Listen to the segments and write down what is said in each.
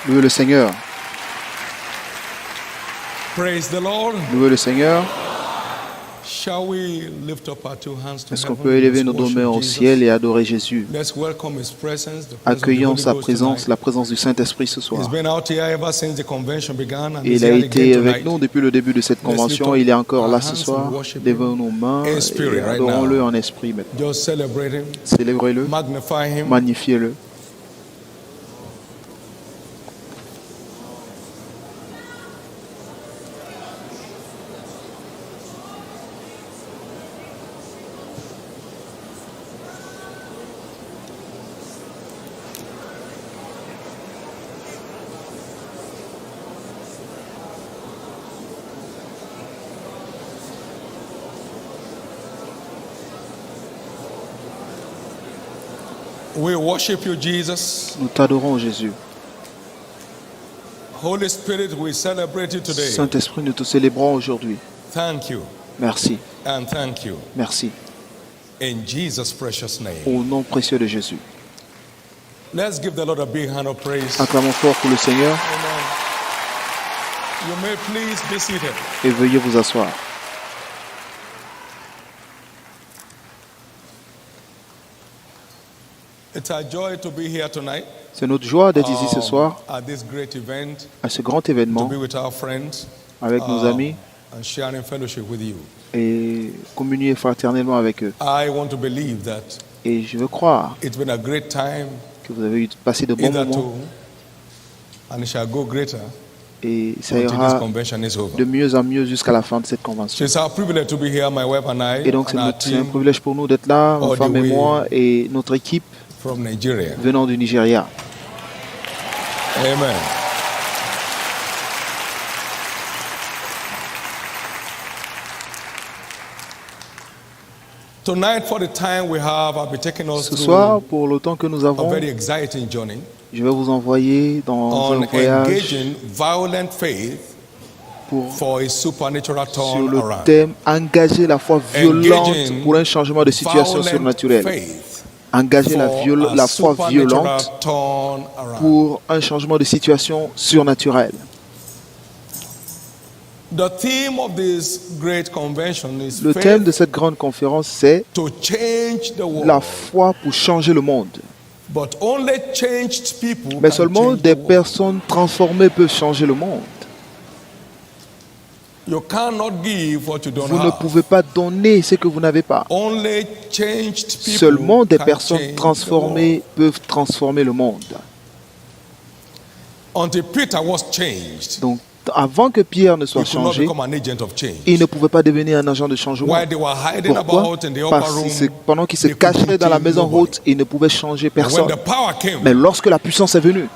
Louez le Seigneur. Praise the Lord. Louez le Seigneur. Shall we lift up our two hands to Est-ce qu'on heaven? peut élever Let's nos deux worship mains au Jesus. ciel et adorer Jésus? Let's welcome His presence, the presence of the Accueillons Holy sa Ghost présence, tonight. la présence du Saint-Esprit ce He's soir. been out here ever since the convention began, and Et he's il a here été again avec tonight. nous depuis le début de cette convention. Il est encore là ce soir. Levons nos mains In et spirit right adorons-le now. en esprit maintenant. Just celebrate Him, Célébrez-le, magnify Him. magnifiez-le. We worship you, Jesus. Nous t'adorons, Jésus. Holy Spirit, we celebrate you today. Saint-Esprit, nous te célébrons aujourd'hui. Thank you Merci, and thank you. merci. In Jesus' precious name. Au nom précieux de Jésus. Let's give the Lord a big hand of praise. Acclamons fort pour le Seigneur Amen. You may please be seated. et veuillez vous asseoir. It's a joy to be here tonight. C'est notre joie d'être ici ce soir At this great event, à ce grand to événement be with our friends avec nos amis and sharing fellowship with you. et communier fraternellement avec eux. I want to believe that Et je veux croire it's been a great time que vous avez passé de bons moments hitherto, and it shall go greater et ça until this ira convention is over. de mieux en mieux jusqu'à la fin de cette convention. It's our privilege to be here, my wife and I, Et donc and our c'est un team privilège pour nous d'être là, ma all the femme et way moi et notre équipe from Nigeria. venant du Nigeria. Amen. Tonight, for the time we have, I'll be taking us Ce soir, through pour le temps que nous a avons, very exciting journey je vais vous envoyer dans un on voyage engaging violent faith pour, for a supernatural sur turn le around. thème engager la foi violente Engaging pour un changement de situation Violent surnaturelle. faith Engager for a la foi supernatural violente turn around. pour un changement de situation surnaturelle. The theme of this great convention is Le thème de faith cette grande conférence, c'est to change the world. la foi pour changer le monde. But only changed people Mais can seulement change des the world. personnes transformées peuvent changer le monde. You cannot give what you don't Vous ne have. pouvez pas donner ce que vous n'avez pas. Only changed people Seulement des can personnes change the transformées peuvent transformer le monde. world. Until Peter was changed, Donc, avant que Pierre ne he soit could not changé, become an agent of change. il ne pouvait pas devenir un agent de changement. While they were hiding Pourquoi? about in the upper Parce room, que pendant qu'il se they could cachait dans la change maison nobody. haute, il ne pouvait changer And when personne. the power came, Mais lorsque la puissance est venue,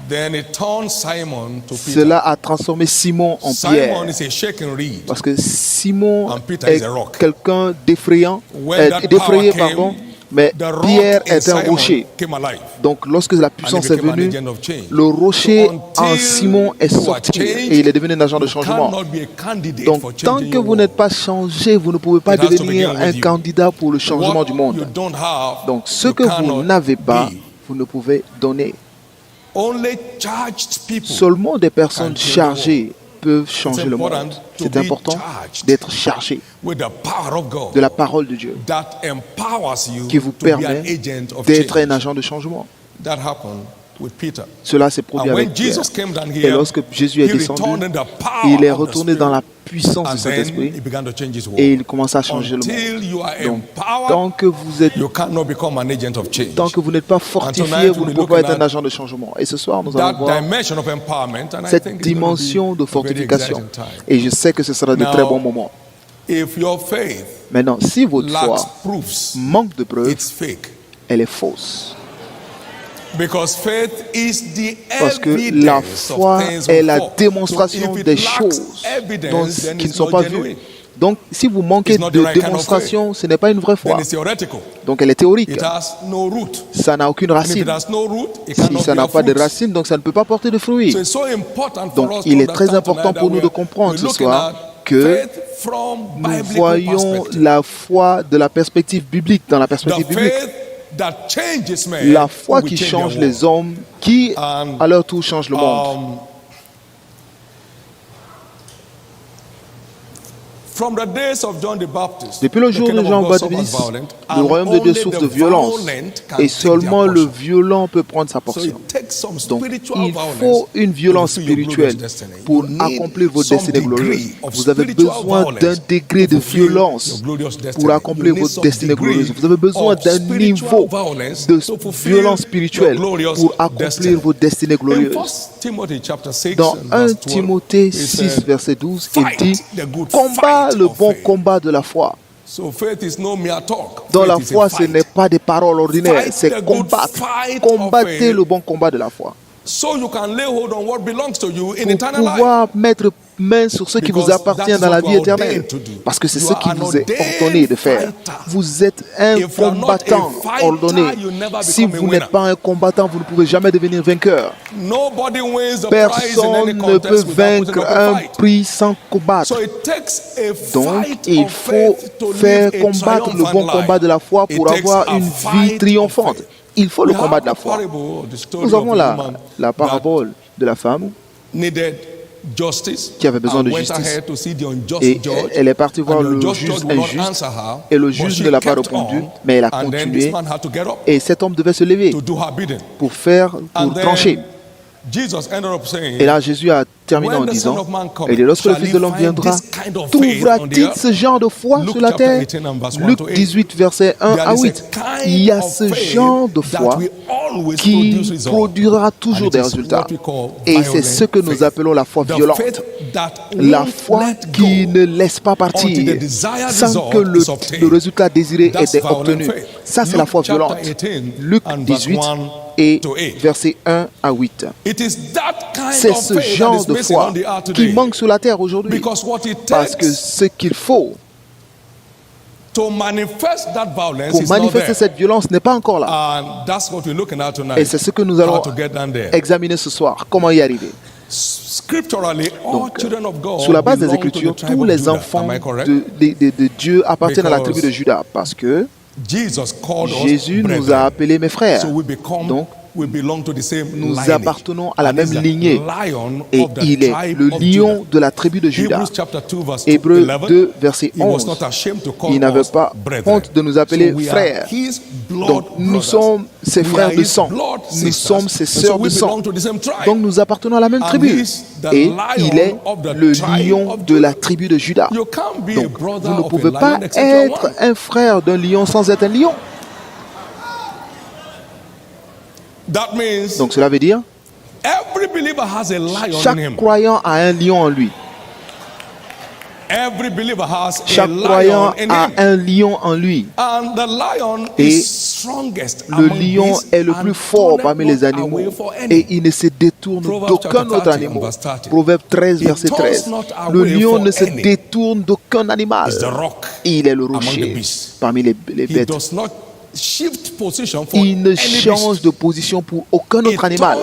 then it turned Simon to Peter. cela a transformé Simon en Pierre. Simon is a shaking reed. Parce que Simon And Peter est is a rock. quelqu'un d'effrayant, When that d'effrayé, power came, pardon, mais The rock Pierre in est un Simon rocher. came alive. Donc lorsque la And he puissance est became an venue, agent of change. le rocher So en until Simon est you are sorti changed, et il est devenu un agent de you changement. cannot be a candidate Donc for tant changing que your vous n'êtes world. pas changé, vous ne pouvez pas It has to devenir begin un with you. candidat pour le changement What du monde. you don't have, Donc ce you que vous cannot n'avez pas, give. vous ne pouvez donner. Only charged people Seulement des personnes can change the chargées peuvent changer le monde. important to C'est be important charged d'être chargé with the power of God de la parole de Dieu that empowers you qui vous to be an permet agent of d'être un change. agent de changement. That happened with Peter. Cela s'est produit And when avec Pierre. Jesus came down Et here, lorsque Jésus est he descendu, returned in the power il est of the retourné dans la Spirit, puissance and du then Saint-Esprit he began to change his world. et il commence à changer le monde. Until you are Donc, empowered, tant que vous êtes you cannot become an agent of change. Tant que vous n'êtes pas fortifié, tonight vous ne we'll be pouvez pas être looking un at agent de changement. Et ce soir, nous That allons voir dimension of empowerment, and I cette think it's dimension de going to be a very fortification. exciting time. Et je sais que ce sera de Now, très bons moments. If your faith Maintenant, si votre lacks foi proofs, manque de preuves, it's fake. elle est fausse. Because faith is the Parce que la evidence foi of things est hoped la for. démonstration So if it des lacks choses evidence, then qui ne it's sont not pas genuine. vues. Donc, si vous manquez It's not the de right kind of démonstration, ce n'est pas une vraie foi. Then it's theoretical. Donc, elle est théorique. It has no root. Ça n'a aucune And if racine. it has no root, it Si cannot ça n'a bear pas de fruits. racine, donc ça ne peut pas porter de fruits. So it's so important for Donc, us il to est très understand important tonight pour that nous de we're comprendre ce looking soir at que faith from nous biblical voyons perspective. la foi de la perspective biblique, dans la The perspective biblique. faith that changes men La foi who will qui change change their les hommes, qui à leur tour change le monde. From the days of John the Baptist, Depuis le jour de Jean-Baptiste, le royaume de Dieu souffre de violence et seulement le violent peut prendre sa portion. Donc, il faut une violence spirituelle pour accomplir vos destinées glorieuses. Vous avez besoin d'un degré de violence pour accomplir vos destinées glorieuses. Vous avez besoin d'un niveau de violence spirituelle pour accomplir vos destinées glorieuses. Dans 1 Timothée 6, verset 12, il dit « Combat le bon combat de la foi ». Dans la foi, ce n'est pas des paroles ordinaires, c'est combattre. Combattez le bon combat de la foi. Pour pouvoir mettre main sur ce qui vous appartient dans la vie éternelle. Parce que c'est ce qui vous est ordonné de faire. Vous êtes un combattant ordonné. Si vous n'êtes pas un combattant, vous ne pouvez jamais devenir vainqueur. Personne ne peut vaincre un prix sans combattre. Donc, il faut faire combattre le bon combat de la foi pour avoir une vie triomphante. Il faut le combat de la foi. Nous avons la parabole de la femme qui avait besoin de justice. Et elle est partie voir le juge injuste et le juge ne l'a pas répondu, mais elle a continué. Et cet homme devait se lever pour trancher. Et là, Jésus a terminé en disant, et lorsque le Fils de l'homme viendra, trouvera-t-il ce genre de foi sur la terre? Luc 18, versets 1 à 8. Il y a ce genre de foi qui produira toujours des résultats. Et c'est ce que nous appelons la foi violente. La foi qui ne laisse pas partir sans que le résultat désiré ait été obtenu. Ça, c'est la foi violente. Luc 18 et versets 1 à 8. C'est ce genre de foi qui manque sur la terre aujourd'hui. Parce que ce qu'il faut pour manifester cette violence n'est pas encore là. Et c'est ce que nous allons examiner ce soir. Comment y arriver? Donc, sur la base des Écritures, tous les enfants de Dieu appartiennent à la tribu de Juda. Parce que Jésus nous a appelés mes frères. Donc, nous appartenons à la même lignée. Et il est le lion de la tribu de Juda. Hébreux 2, verset 11. Il n'avait pas honte de nous appeler frères. Donc, nous sommes ses frères de sang. Nous sommes ses sœurs de sang. Donc, nous appartenons à la même tribu. Et il est le lion de la tribu de Juda. Donc, vous ne pouvez pas être un frère d'un lion sans être un lion. Donc cela veut dire chaque croyant a un lion en lui. Chaque croyant a un lion en lui. Et le lion est le plus fort parmi les animaux. Et il ne se détourne d'aucun autre animal. Proverbe 13, verset 13. Le lion ne se détourne d'aucun animal. Il est le rocher parmi les bêtes. Il ne change de position pour aucun autre animal.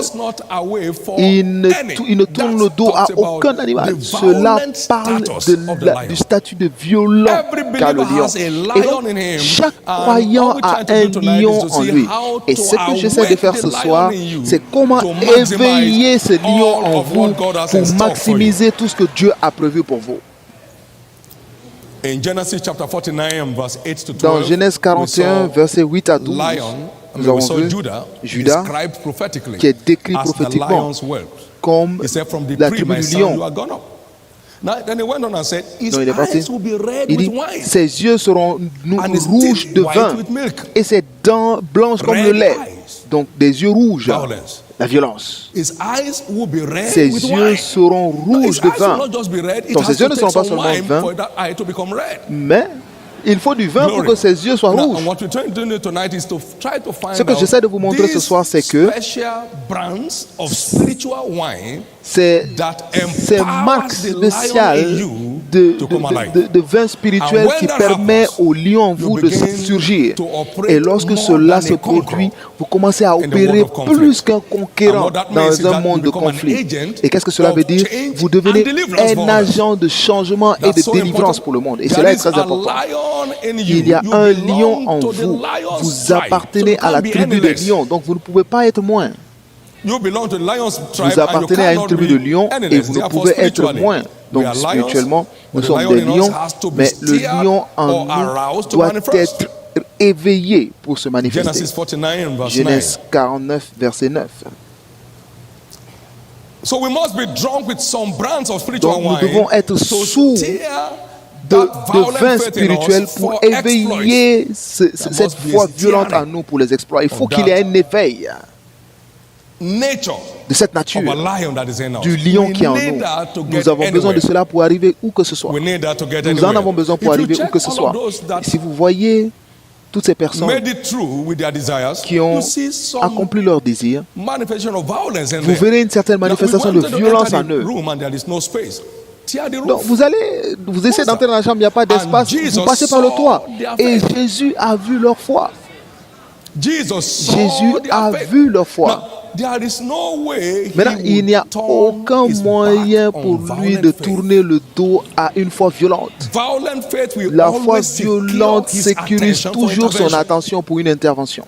Il ne tourne le dos à aucun animal. Cela parle du statut de violent qu'a le lion. Et donc, chaque croyant a un lion en lui. Et ce que j'essaie de faire ce soir, c'est comment éveiller ce lion en vous pour maximiser tout ce que Dieu a prévu pour vous. Dans Genèse 41, versets 8 à 12, nous avons vu Judas qui est décrit prophétiquement comme la tribu du lion. Donc il est parti. Il dit, ses yeux seront rouges de vin et ses dents blanches comme le lait. Donc des yeux rouges. La violence. Ses yeux seront rouges de vin. Donc ses yeux ne seront pas seulement vin, mais il faut du vin pour que ses yeux soient rouges. Ce que j'essaie de vous montrer ce soir, c'est que ces marques spéciales de vin spirituel qui permet au lion en vous de surgir. Et lorsque cela se produit, vous commencez à opérer plus qu'un conquérant dans un monde de conflit. Et qu'est-ce que cela veut dire? Vous devenez un agent de changement et de délivrance pour le monde. Et cela est très important. Il y a un lion en vous. Vous appartenez à la tribu de lions, donc vous ne pouvez pas être moins. Vous appartenez à une tribu de lions et vous ne pouvez être moins. Donc spirituellement, nous sommes des lions, mais le lion en nous doit être éveillé pour se manifester. Genèse 49, verset 9. Donc nous devons être sous de vin spirituel pour éveiller cette foi violente en nous pour les exploits. Il faut qu'il y ait un éveil de cette nature du lion qui est en nous. Nous avons besoin de cela pour arriver où que ce soit. Nous en avons besoin pour arriver où que ce soit. Si vous voyez toutes ces personnes qui ont accompli leurs désirs, vous verrez une certaine manifestation de violence en eux. Donc vous essayez d'entrer dans la chambre, il n'y a pas d'espace, vous passez par le toit. Et Jésus a vu leur foi. Jésus a vu leur foi. Maintenant, il n'y a aucun moyen pour lui de tourner le dos à une foi violente. La foi violente sécurise toujours son attention pour une intervention.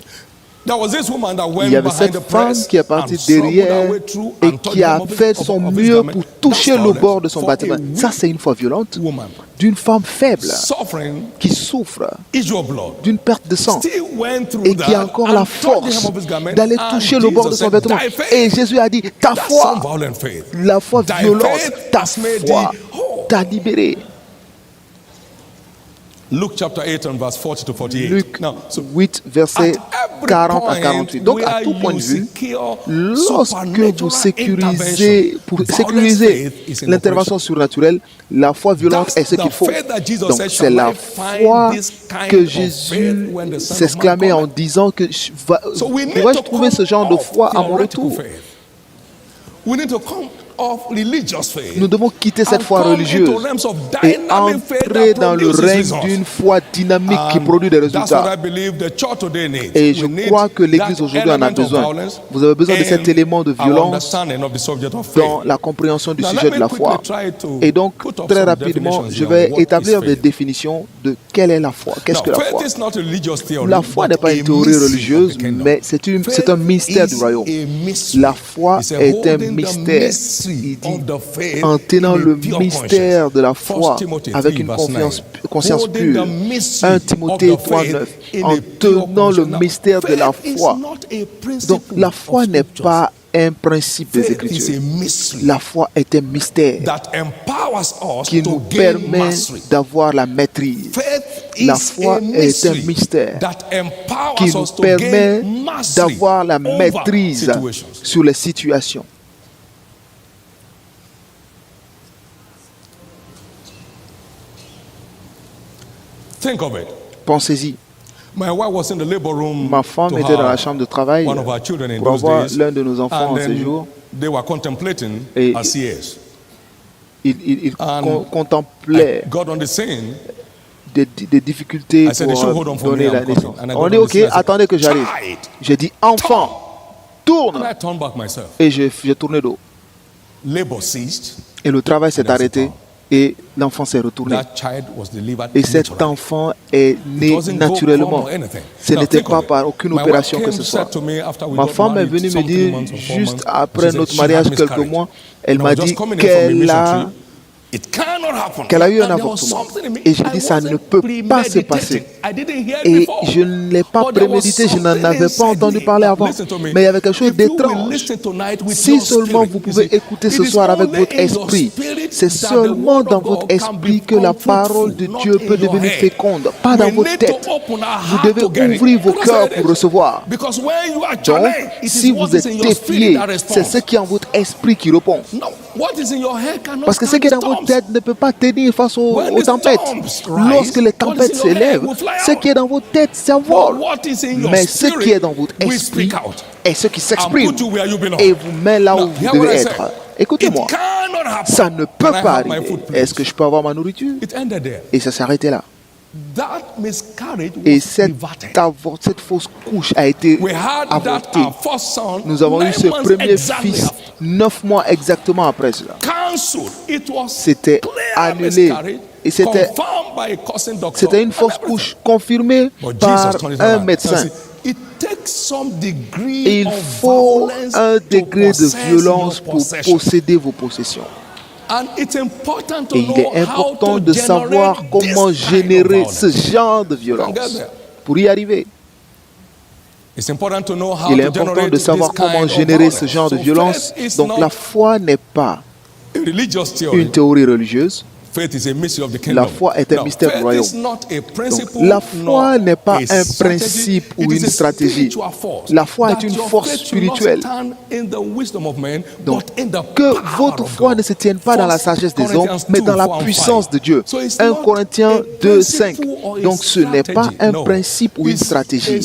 Il y avait cette femme qui est partie derrière et qui a fait son mieux pour toucher le bord de son bâtiment. Ça, c'est une foi violente d'une femme faible qui souffre d'une perte de sang et qui a encore la force d'aller toucher le bord de son vêtement. Et Jésus a dit, ta foi, la foi violente, ta foi t'a libéré. Luke chapter 8 and verse 40 to 48. Luc 8, verset 40 à 48. Donc, à tout point de vue, lorsque vous sécurisez, pour sécuriser l'intervention surnaturelle, la foi violente est ce qu'il faut. Donc, c'est la foi que Jésus s'exclamait en disant que pourrais-je trouver ce genre de foi à mon retour? Nous devons quitter cette foi religieuse et entrer dans le règne d'une foi dynamique qui produit des résultats. Et je crois que l'Église aujourd'hui en a besoin. Vous avez besoin de cet élément de violence dans la compréhension du sujet de la foi. Et donc, très rapidement, je vais établir des définitions de quelle est la foi. Qu'est-ce que la foi? La foi n'est pas une théorie religieuse, mais c'est un mystère du royaume. La foi est un mystère. Il dit, en tenant le mystère de la foi avec une conscience pure. 1 Timothée 3,9. En tenant le mystère de la foi. Donc la foi n'est pas un principe des Écritures. La foi est un mystère qui nous permet d'avoir la maîtrise. La foi est un mystère qui nous permet d'avoir la maîtrise sur les situations. Pensez-y. Ma femme était dans la chambre de travail pour avoir l'un de nos enfants en séjour. Et il contemplait des difficultés pour donner la naissance. On dit, ok, attendez que j'arrive. J'ai dit, enfant, tourne. Et j'ai tourné d'eau. Et le travail s'est arrêté. Et l'enfant s'est retourné. Et cet enfant est né naturellement. Ce n'était pas par aucune opération que ce soit. Ma femme est venue me dire, juste après notre mariage, quelques mois, elle m'a dit qu'elle a eu un avortement. Et j'ai dit, ça ne peut pas se passer. Et je ne l'ai pas prémédité, je n'en avais pas entendu parler avant. Mais il y avait quelque chose d'étrange. Si seulement vous pouvez écouter ce soir avec votre esprit, c'est seulement dans votre esprit que la parole de Dieu peut devenir féconde, pas dans votre tête. Vous devez ouvrir vos cœurs pour recevoir. Donc, si vous êtes défié, c'est ce qui est en votre esprit qui répond. Parce que ce qui est dans votre tête ne peut pas tenir face aux tempêtes. Lorsque les tempêtes s'élèvent, ce qui est dans votre tête s'envole. Mais ce qui est dans votre esprit est ce qui s'exprime et vous met là où vous devez être. Écoutez-moi, ça ne peut pas arriver. Est-ce que je peux avoir ma nourriture? Et ça s'est arrêté là. Et cette fausse couche a été avortée. Nous avons eu ce premier fils 9 mois exactement après cela. C'était annulé. Et c'était une fausse couche confirmée par un médecin. Et il faut un degré de violence pour posséder vos possessions. Et il est important de savoir comment générer ce genre de violence pour y arriver. Il est important de savoir comment générer ce genre de violence. Donc la foi n'est pas une théorie religieuse. La foi est un mystère du royaume. Donc, la foi n'est pas un principe ou une stratégie. La foi est une force spirituelle. Donc, que votre foi ne se tienne pas dans la sagesse des hommes, mais dans la puissance de Dieu. 1 Corinthiens 2:5. Donc, ce n'est pas un principe ou une stratégie,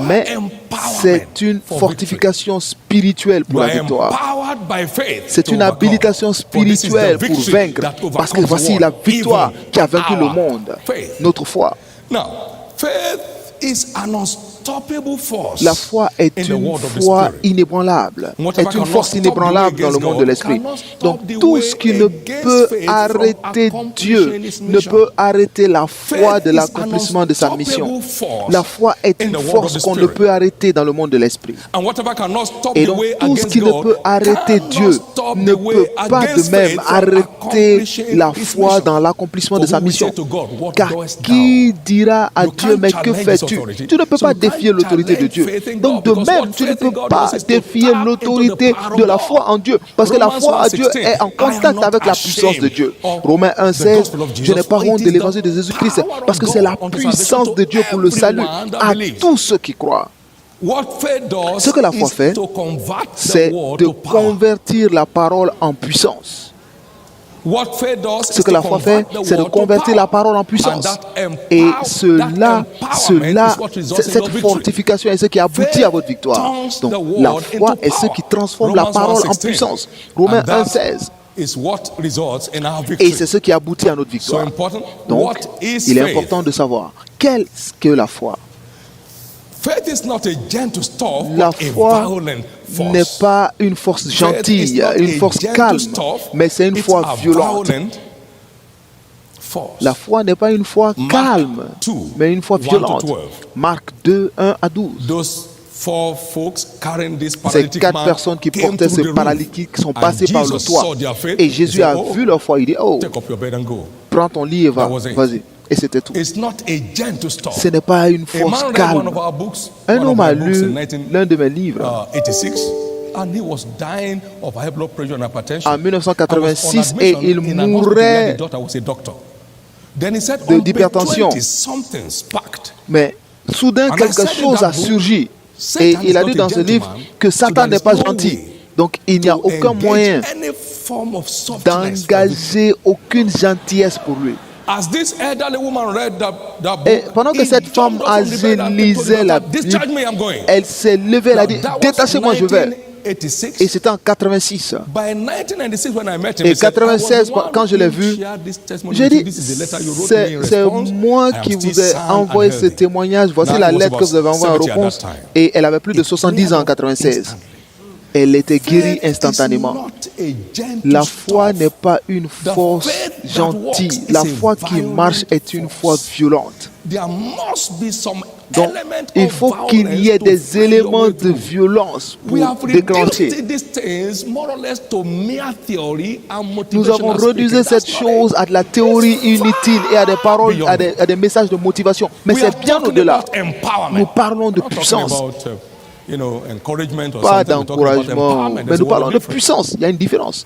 mais c'est une fortification spirituelle pour la victoire. C'est une habilitation spirituelle pour vaincre. Parce que voici la victoire qui a vaincu le monde. Notre foi. La foi est une foi inébranlable, est une force inébranlable dans le monde de l'esprit. Donc tout ce qui ne peut arrêter Dieu ne peut arrêter la foi de l'accomplissement de sa mission. La foi est une force qu'on ne peut arrêter dans le monde de l'esprit. Et donc tout ce qui ne peut arrêter Dieu ne peut pas de même arrêter la foi dans l'accomplissement de sa mission. Car qui dira à Dieu, mais que fais-tu? Tu ne peux pas défier l'autorité de Dieu. Donc de même, tu ne peux pas défier l'autorité de la foi en Dieu. Parce que la foi en Dieu est en contact avec la puissance de Dieu. Romains 1:16, je n'ai pas honte de l'évangile de Jésus-Christ parce que c'est la puissance de Dieu pour le salut à tous ceux qui croient. Ce que la foi fait, c'est de convertir la parole en puissance. Ce que la foi fait, c'est de convertir la parole en puissance. Et cette fortification est ce qui aboutit à votre victoire. Donc la foi est ce qui transforme la parole en puissance. Romains 1:16. Et c'est ce qui aboutit à notre victoire. Donc, il est important de savoir qu'est-ce que la foi. La foi n'est pas une force gentille, une force calme, mais c'est une foi violente. La foi n'est pas une foi calme, mais une foi violente. Marc 2:1-12. Ces 4 personnes qui portaient ce paralytique sont passées par le toit. Et Jésus a vu leur foi. Il dit, oh, prends ton lit et vas-y. Et c'était tout. Ce n'est pas une force calme. Un homme a lu l'un de mes livres en 1986 et il mourait d'hypertension. Mais soudain, quelque chose a surgi. Et il a dit dans ce livre que Satan n'est pas gentil. Donc il n'y a aucun moyen d'engager aucune gentillesse pour lui. Et pendant que cette femme âgée lisait la Bible, elle s'est levée, elle a dit, détachez-moi, je vais. Et c'était en 86. Et 96, quand je l'ai vu, j'ai dit, c'est moi qui vous ai envoyé ce témoignage. Voici la lettre que vous avez envoyée en réponse. Et elle avait plus de 70 ans en 96. Elle était guérie instantanément. La foi n'est pas une force gentille. La foi qui marche est une foi violente. Donc, il faut qu'il y ait des éléments de violence pour déclencher. Nous avons réduit cette chose à de la théorie inutile et à des paroles, à des messages de motivation. Mais c'est bien au-delà. Nous parlons de puissance. Pas d'encouragement, mais nous parlons de puissance. Il y a une différence.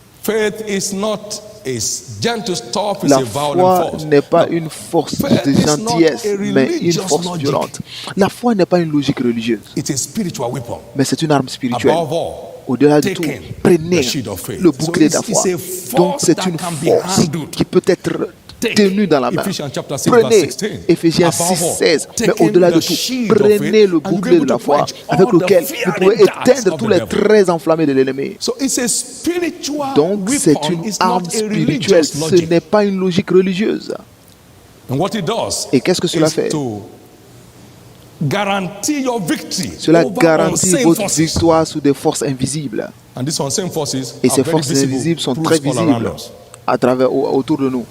La foi n'est pas une force de gentillesse, mais une force violente. La foi n'est pas une logique religieuse, mais c'est une arme spirituelle. Au-delà de tout, prenez le bouclier de la foi. Donc c'est une force qui peut être tenu dans la main. Prenez Éphésiens 6:16. Mais au-delà de tout, prenez le bouclier de la foi avec lequel vous pouvez éteindre tous les traits enflammés de l'ennemi. Donc c'est une arme spirituelle, ce n'est pas une logique religieuse. Et qu'est-ce que cela fait? Cela garantit votre victoire sur des forces invisibles. Et ces forces invisibles sont très visibles à travers, autour de nous.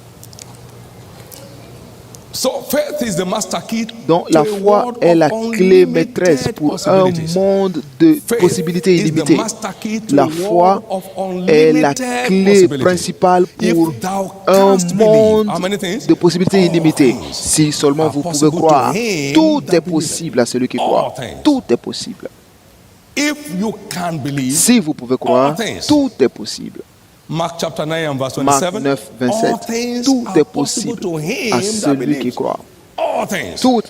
Donc la foi est la clé maîtresse pour un monde de possibilités illimitées. La foi est la clé principale pour un monde de possibilités illimitées. Si seulement vous pouvez croire, tout est possible à celui qui croit. Tout est possible. Si vous pouvez croire, tout est possible. Marc 9, 27. Tout est possible à celui qui croit. Tout.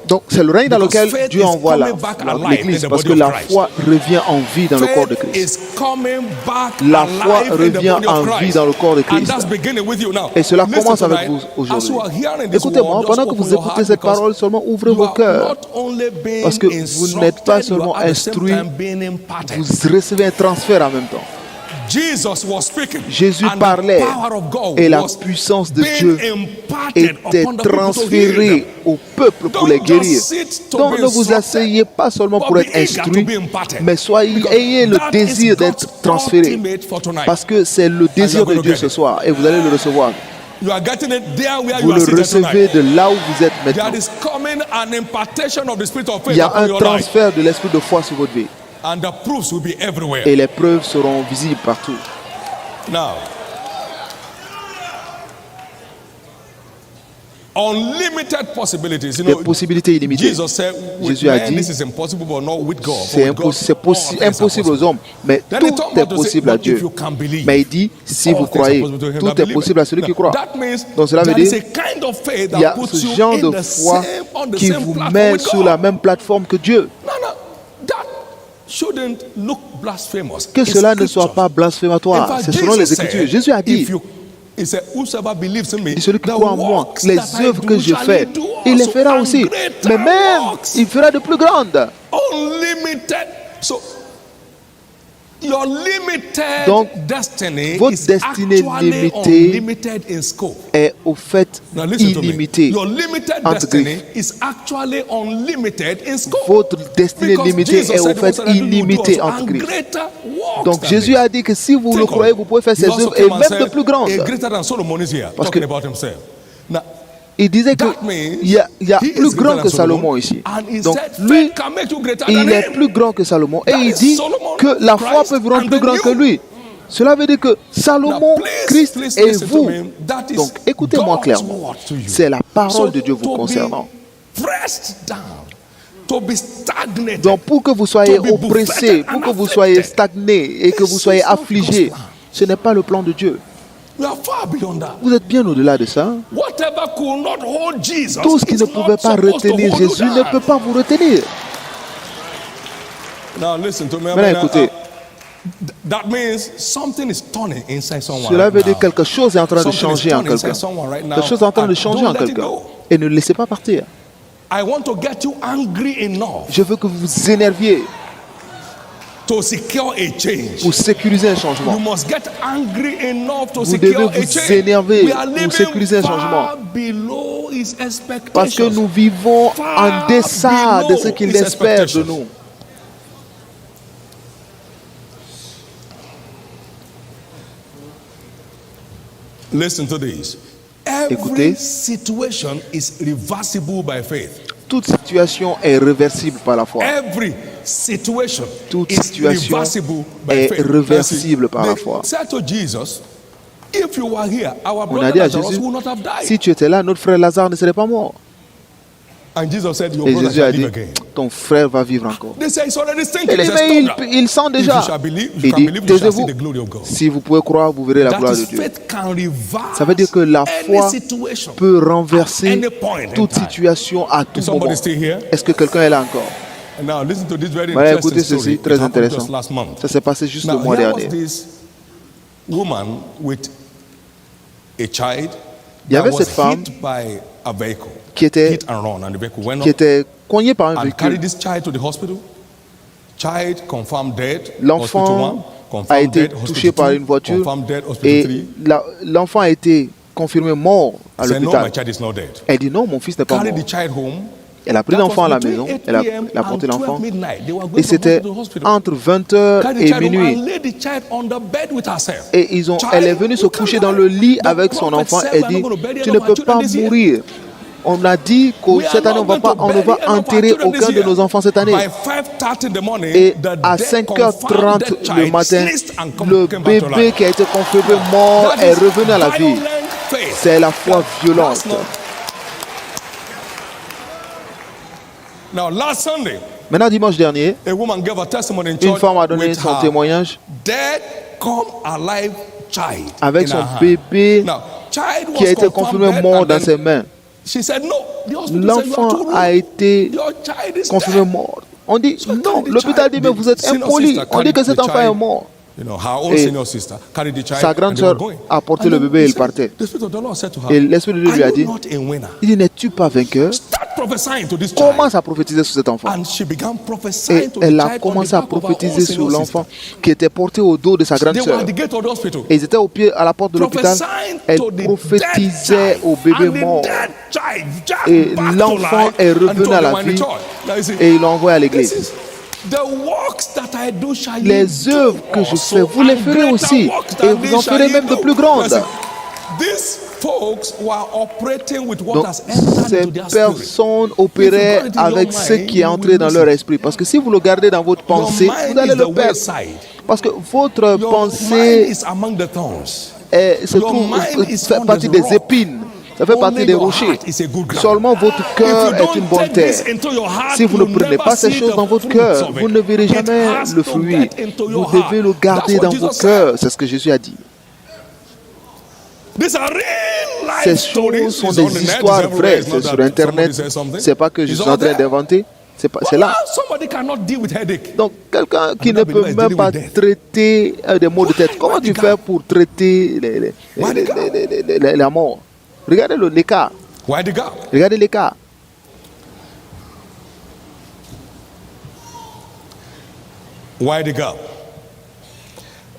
Donc c'est le règne dans lequel Dieu envoie l'Église, parce que la foi revient en vie dans le corps de Christ. La foi revient en vie dans le corps de Christ. Et cela commence avec vous aujourd'hui. Écoutez-moi, pendant que vous écoutez cette parole, seulement ouvrez vos cœurs, parce que vous n'êtes pas seulement instruit, vous recevez un transfert en même temps. Jésus parlait et la puissance de Dieu était transférée au peuple pour les guérir. Donc ne vous asseyez pas seulement pour être instruit, mais ayez le désir d'être transféré, parce que c'est le désir de Dieu ce soir et vous allez le recevoir. Vous le recevez de là où vous êtes maintenant. Il y a un transfert de l'esprit de foi sur votre vie. And the proofs will be everywhere. Et les preuves seront visibles partout. Now, unlimited possibilities. Les possibilités illimitées. Jésus a dit, c'est impossible aux hommes, mais tout est possible à Dieu. Mais il dit, si vous croyez, tout est possible à celui qui croit. Donc cela veut dire, il y a ce genre de foi qui vous met sur la même plateforme que Dieu. Que cela ne soit pas blasphématoire, c'est selon les Écritures. Jésus a dit, celui qui croit en moi, les œuvres que je fais, il les fera aussi. Mais même, il fera de plus grandes. Donc, votre destinée limitée est au fait illimitée. Entre griffes. Votre destinée limitée est au fait illimitée entre griffes. Donc Jésus a dit que si vous le croyez, vous pouvez faire ces œuvres et même de plus grandes. Parce que il disait qu'il y a plus grand que Salomon ici. Donc lui, il est plus grand que Salomon. Et il dit que la foi peut vous rendre plus grand que lui. Cela veut dire que Salomon, Christ et vous. Donc écoutez-moi clairement. C'est la parole de Dieu vous concernant. Donc pour que vous soyez oppressés, pour que vous soyez stagnés et que vous soyez affligés, ce n'est pas le plan de Dieu. Vous êtes bien au-delà de ça. Tout ce qui ne pouvait pas retenir Jésus ne peut pas vous retenir. Maintenant écoutez. Cela veut dire que quelque chose est en train de changer en quelqu'un. Quelque chose est en train de changer en quelqu'un. Et ne le laissez pas partir. Je veux que vous vous énerviez pour sécuriser un changement. Vous devez vous énerver pour sécuriser un changement. Parce que nous vivons en deçà de ce qu'il espère de nous. Écoutez, toute situation est réversible par la foi. Toute situation est réversible par la foi. On a dit à Jésus, si tu étais là, notre frère Lazare ne serait pas mort. Et Jésus a dit, ton frère va vivre encore. Et il sent déjà. Il dit, taisez-vous. Si vous pouvez croire, vous verrez la gloire de Dieu. Ça veut dire que la foi peut renverser toute situation à tout moment. Est-ce que quelqu'un est là encore? Voilà, écoutez ceci, très intéressant. Ça s'est passé juste le mois dernier. a child Il y avait cette femme hit by a vehicle, qui était cognée par un véhicule. This child to the hospital. Child confirmed dead. L'enfant a été touché par une voiture et l'enfant a été confirmé mort à l'hôpital. Elle dit non, mon fils n'est pas mort. Elle a pris l'enfant à la maison, elle a porté l'enfant et c'était entre 20h et minuit. Et elle est venue se coucher dans le lit avec son enfant. Elle dit, tu ne peux pas mourir. On a dit que cette année, on ne va enterrer aucun de nos enfants cette année. Et à 5h30 le matin, le bébé qui a été confirmé mort est revenu à la vie. C'est la foi violente. Maintenant, dimanche dernier, une femme a donné son témoignage avec son bébé qui a été confirmé mort dans ses mains. L'enfant a été confirmé mort. On dit non, l'hôpital dit mais vous êtes impoli. On dit que cet enfant est mort. Et sa grande sœur a porté le bébé et il partait. Et l'Esprit de Dieu lui a dit, il dit, n'es-tu pas vainqueur? Commence à prophétiser sur cet enfant. Et elle a commencé à prophétiser sur l'enfant qui était porté au dos de sa grande sœur. Et ils étaient au pied à la porte de l'hôpital. Elle prophétisait au bébé mort. Et l'enfant est revenu à la vie et ils l'ont envoyé à l'église. Les œuvres que je fais, vous les ferez aussi. Et vous en ferez même de plus grandes. Donc, ces personnes opéraient avec ce qui est entré dans leur esprit. Parce que si vous le gardez dans votre pensée, vous allez le perdre. Parce que votre pensée se trouve, fait partie des épines. Ça fait partie des rochers. Seulement votre cœur est une bonne terre. Si vous ne prenez pas ces choses dans votre cœur, vous ne verrez jamais le fruit. Vous devez le garder dans vos cœurs. C'est ce que Jésus a dit. Ces choses sont des histoires vraies. C'est sur Internet. Ce n'est pas que je suis en train d'inventer. C'est là. Donc, quelqu'un qui ne peut même pas traiter des maux de tête, comment tu fais pour traiter la mort? Regardez l'écart. Regardez l'écart. Why the gap?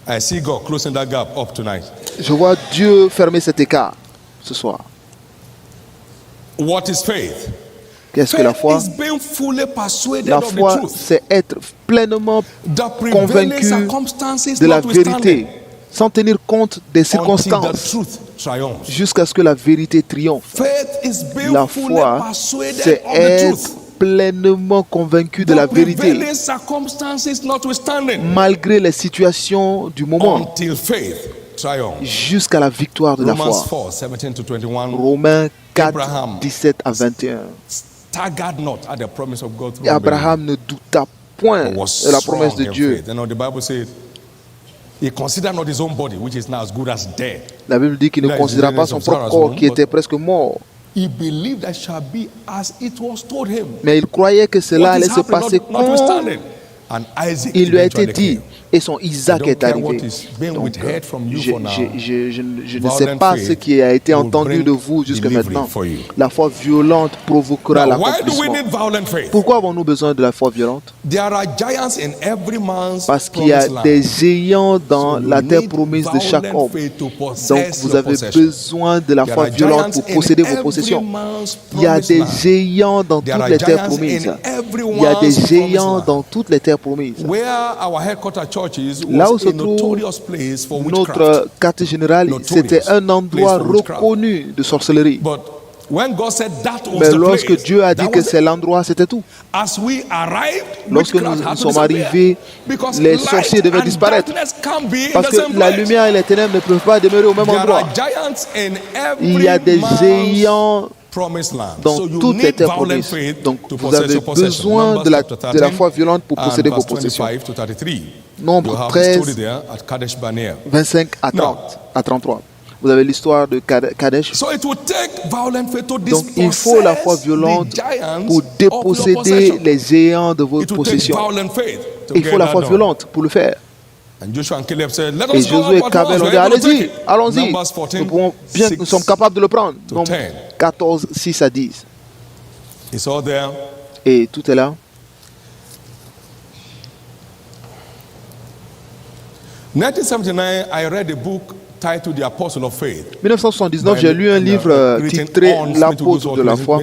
I see God closing that gap up tonight. Je vois Dieu fermer cet écart ce soir. What is faith? Qu'est-ce que la foi? La foi, c'est être pleinement convaincu de la vérité, sans tenir compte des circonstances, jusqu'à ce que la vérité triomphe. La foi, c'est être pleinement convaincu de la vérité, malgré les situations du moment, jusqu'à la victoire de la foi. Romains 4, 17 à 21. Et Abraham ne douta point de la promesse de Dieu. La Bible dit qu'il ne considéra pas son propre corps qui était presque mort. Mais il croyait que cela allait se passer comme il lui a été dit. Et son Isaac est arrivé. Donc, je ne sais pas ce qui a été entendu de vous jusqu'à maintenant. La foi violente provoquera l'accomplissement. Pourquoi avons-nous besoin de la foi violente? Parce qu'il y a des géants dans la terre promise de chaque homme. Donc vous avez besoin de la foi violente pour posséder vos possessions. Il y a des géants dans toutes les terres promises. Il y a des géants dans toutes les terres promises. Là où se trouve notre quartier général, c'était un endroit reconnu de sorcellerie. Mais lorsque Dieu a dit que c'est l'endroit, c'était tout. Lorsque nous sommes arrivés, les sorciers devaient disparaître. Parce que la lumière et les ténèbres ne peuvent pas demeurer au même endroit. Il y a des géants dans toutes les terres promises. Donc vous avez besoin de la foi violente pour posséder vos possessions. Nombre 13, 25 à 30, à 33. Vous avez l'histoire de Kadesh. Donc il faut la foi violente pour déposséder les géants de votre possession. Il faut la foi violente pour le faire. Et Josué et Caleb ont dit, allez-y, allons-y. Nous sommes capables de le prendre. Donc 14, 6 à 10. Et tout est là. 1979, I read a book titled The Apostle of Faith. 1979, j'ai lu un livre titré L'apôtre de la foi,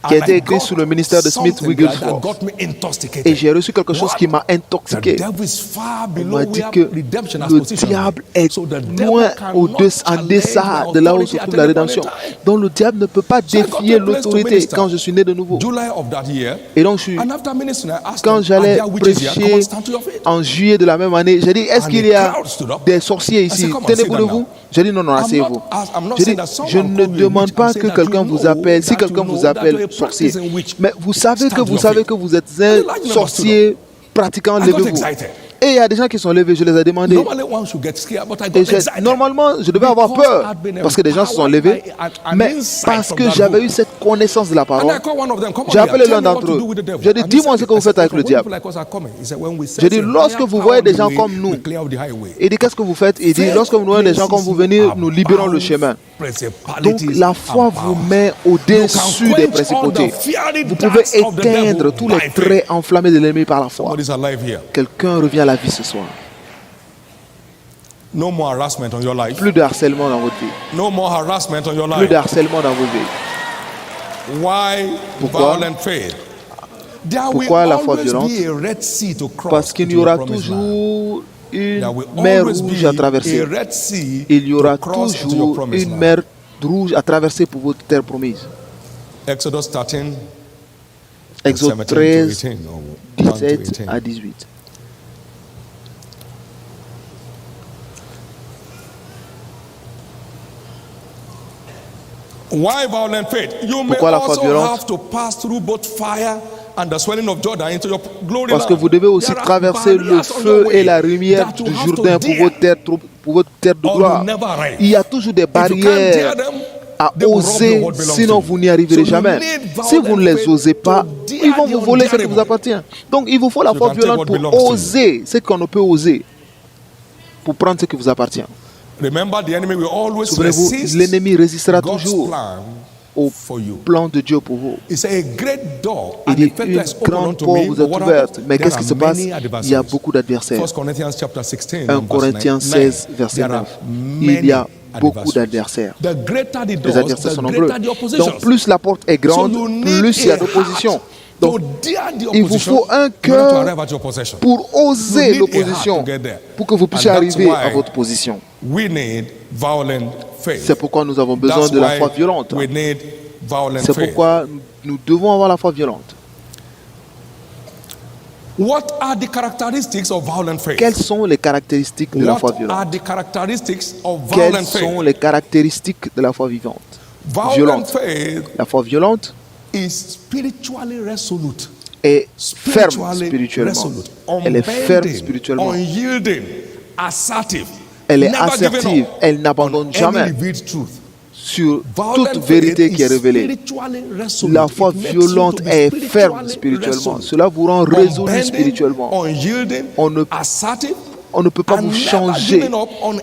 qui a été écrit sous le ministère de Smith Wigglesworth. Et j'ai reçu quelque chose qui m'a intoxiqué. On m'a dit que le diable est loin en deçà de là où se trouve la rédemption. Donc le diable ne peut pas défier l'autorité quand je suis né de nouveau. Et donc quand j'allais prêcher en juillet de la même année, j'ai dit, est-ce qu'il y a des sorciers ici? Tenez-vous de vous. J'ai dit, non, asseyez-vous. J'ai dit, je ne demande pas que quelqu'un vous appelle. Si quelqu'un vous appelle sorcier, mais vous savez que vous êtes un sorcier pratiquant, levez-vous. Et il y a des gens qui sont levés, je les ai demandé. Normalement, je devais avoir peur parce que des gens se sont levés, mais parce que j'avais eu cette connaissance de la parole, j'ai appelé l'un d'entre eux. J'ai dit, dis-moi ce que vous faites avec le diable. J'ai dit, lorsque vous voyez des gens comme nous, il dit, qu'est-ce que vous faites? Il dit, lorsque vous voyez des gens comme vous venez, nous libérons le chemin. Donc la foi vous met au-dessus des principautés. Vous pouvez éteindre tous les traits enflammés de l'ennemi par la foi. Quelqu'un revient à la vie ce soir. Plus de harcèlement dans votre vie. Plus de harcèlement dans vos vies. Pourquoi la foi violente? Parce qu'il y aura toujours une mer rouge à traverser. Il y aura toujours une mer rouge à traverser pour votre terre promise. Exode 13, 17 à 18. Pourquoi la foi violente? Parce que vous devez aussi traverser le feu et la lumière du Jourdain pour votre terre de gloire. Il y a toujours des barrières à oser, sinon vous n'y arriverez jamais. Si vous ne les osez pas, ils vont vous voler ce qui vous appartient. Donc il vous faut la foi violente pour oser ce qu'on ne peut oser, pour prendre ce qui vous appartient. Souvenez-vous, l'ennemi résistera toujours au plan de Dieu pour vous. Il dit, une grande porte vous est ouverte. Mais qu'est-ce qui se passe? Il y a beaucoup d'adversaires. 1 Corinthiens 16, verset 9. Il y a beaucoup d'adversaires. Les adversaires sont nombreux. Donc plus la porte est grande, plus il y a d'opposition. Donc, il vous faut un cœur pour oser l'opposition, pour que vous puissiez arriver à votre position. C'est pourquoi nous avons besoin de la foi violente. C'est pourquoi nous devons avoir la foi violente. Quelles sont les caractéristiques de la foi violente? Quelles sont les caractéristiques de la foi violente? La foi violente est ferme spirituellement. Elle est ferme spirituellement. Elle est assertive. Elle n'abandonne jamais sur toute vérité qui est révélée. La foi violente est ferme spirituellement. Cela vous rend résolu spirituellement. On ne peut pas vous changer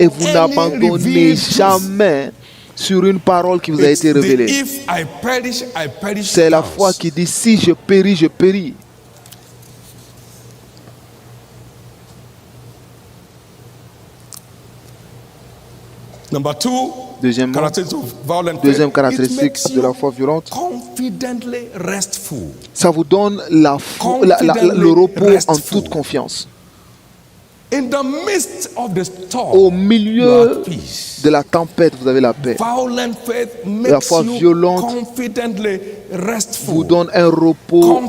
et vous n'abandonnez jamais sur une parole qui vous a été révélée. C'est la foi qui dit, si je péris, je péris. Deuxième caractéristique de la foi violente, ça vous donne le repos en toute confiance. Au milieu de la tempête, vous avez la paix. La foi violente vous donne un repos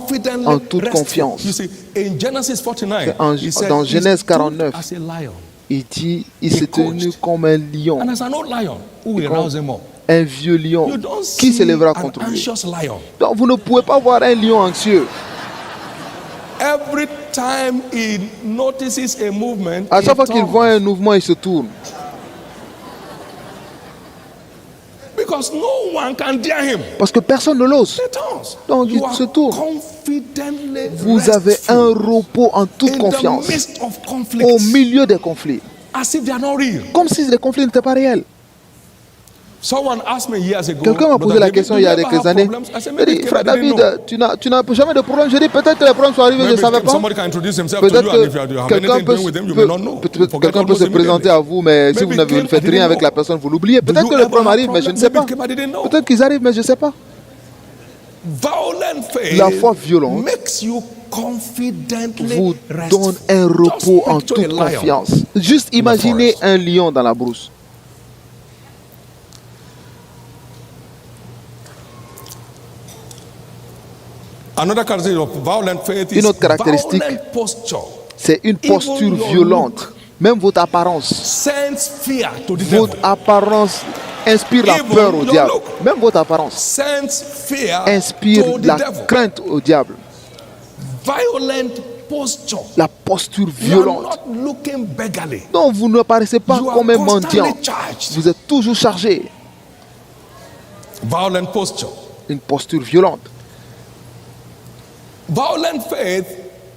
en toute confiance. Dans Genèse 49, il dit, il s'est tenu comme un lion, un vieux lion qui s'élèvera contre lui. Donc vous ne pouvez pas voir un lion anxieux. À chaque fois qu'il voit un mouvement, il se tourne. Because no one can dare him. Parce que personne ne l'ose. Donc il se tourne. Vous avez un repos en toute confiance au milieu des conflits. Comme si les conflits n'étaient pas réels. Quelqu'un m'a posé la question il y a quelques années. Il dit, frère David, tu n'as jamais de problème. Je dis, peut-être que les problèmes sont arrivés, je ne savais pas. Peut-être que quelqu'un peut se présenter à vous, mais si vous ne faites rien avec la personne, vous l'oubliez. Peut-être que les problèmes arrivent, mais je ne sais pas. Peut-être qu'ils arrivent, mais je ne sais pas. La foi violente vous donne un repos en toute confiance. Juste imaginez un lion dans la brousse. Une autre caractéristique, c'est une posture violente. Même votre apparence. Votre apparence inspire la peur au diable. Même votre apparence inspire la crainte au diable. La posture violente. Donc vous ne paraissez pas comme un mendiant. Vous êtes toujours chargé. Une posture violente. Violent faith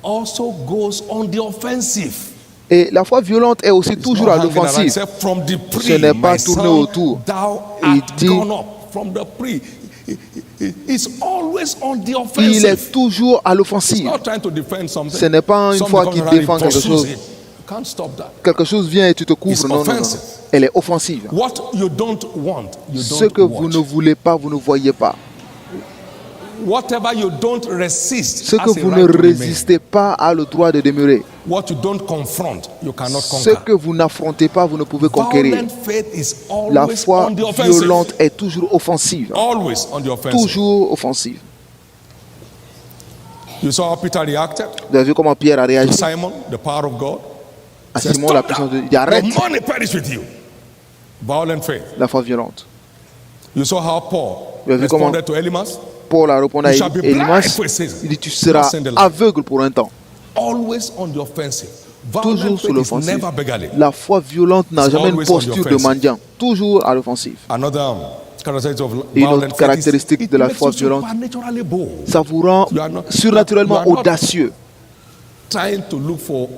also goes on the offensive. Et la foi violente est aussi toujours à l'offensive. Ce n'est pas tourné autour. Il dit, il est toujours à l'offensive. Ce n'est pas une fois qu'il défend quelque chose. Quelque chose vient et tu te couvres. Non, non, non. Elle est offensive. Ce que vous ne voulez pas, vous ne voyez pas. Ce que vous ne résistez pas a le droit de demeurer. Ce que vous n'affrontez pas, vous ne pouvez conquérir. La foi violente est toujours offensive. Toujours offensive. Vous avez vu comment Pierre a réagi? À Simon, la puissance de Dieu. Il arrête. La foi violente. Vous avez vu comment Paul a répondu à Élymas, il dit, tu seras aveugle pour un temps. Toujours sur l'offensive. La foi violente n'a jamais une posture de mendiant. Toujours à l'offensive. Une autre caractéristique de la foi violente, ça vous rend surnaturellement audacieux.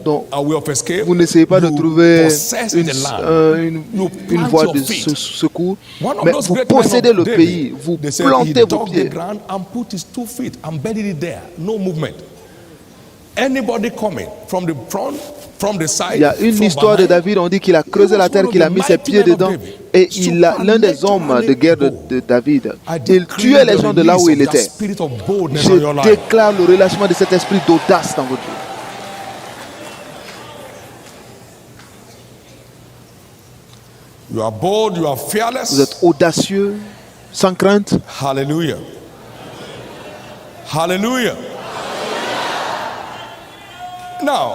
Donc, vous n'essayez pas de trouver une voie de secours, mais vous possédez le pays, vous plantez vos pieds. Il y a une histoire de David, on dit qu'il a creusé la terre, qu'il a mis ses pieds dedans, et l'un des hommes de guerre de David, il tuait les gens de là où il était. Je déclare le relâchement de cet esprit d'audace dans votre vie. You are bold, you are fearless. Vous êtes audacieux, sans crainte. Hallelujah. Hallelujah. Now,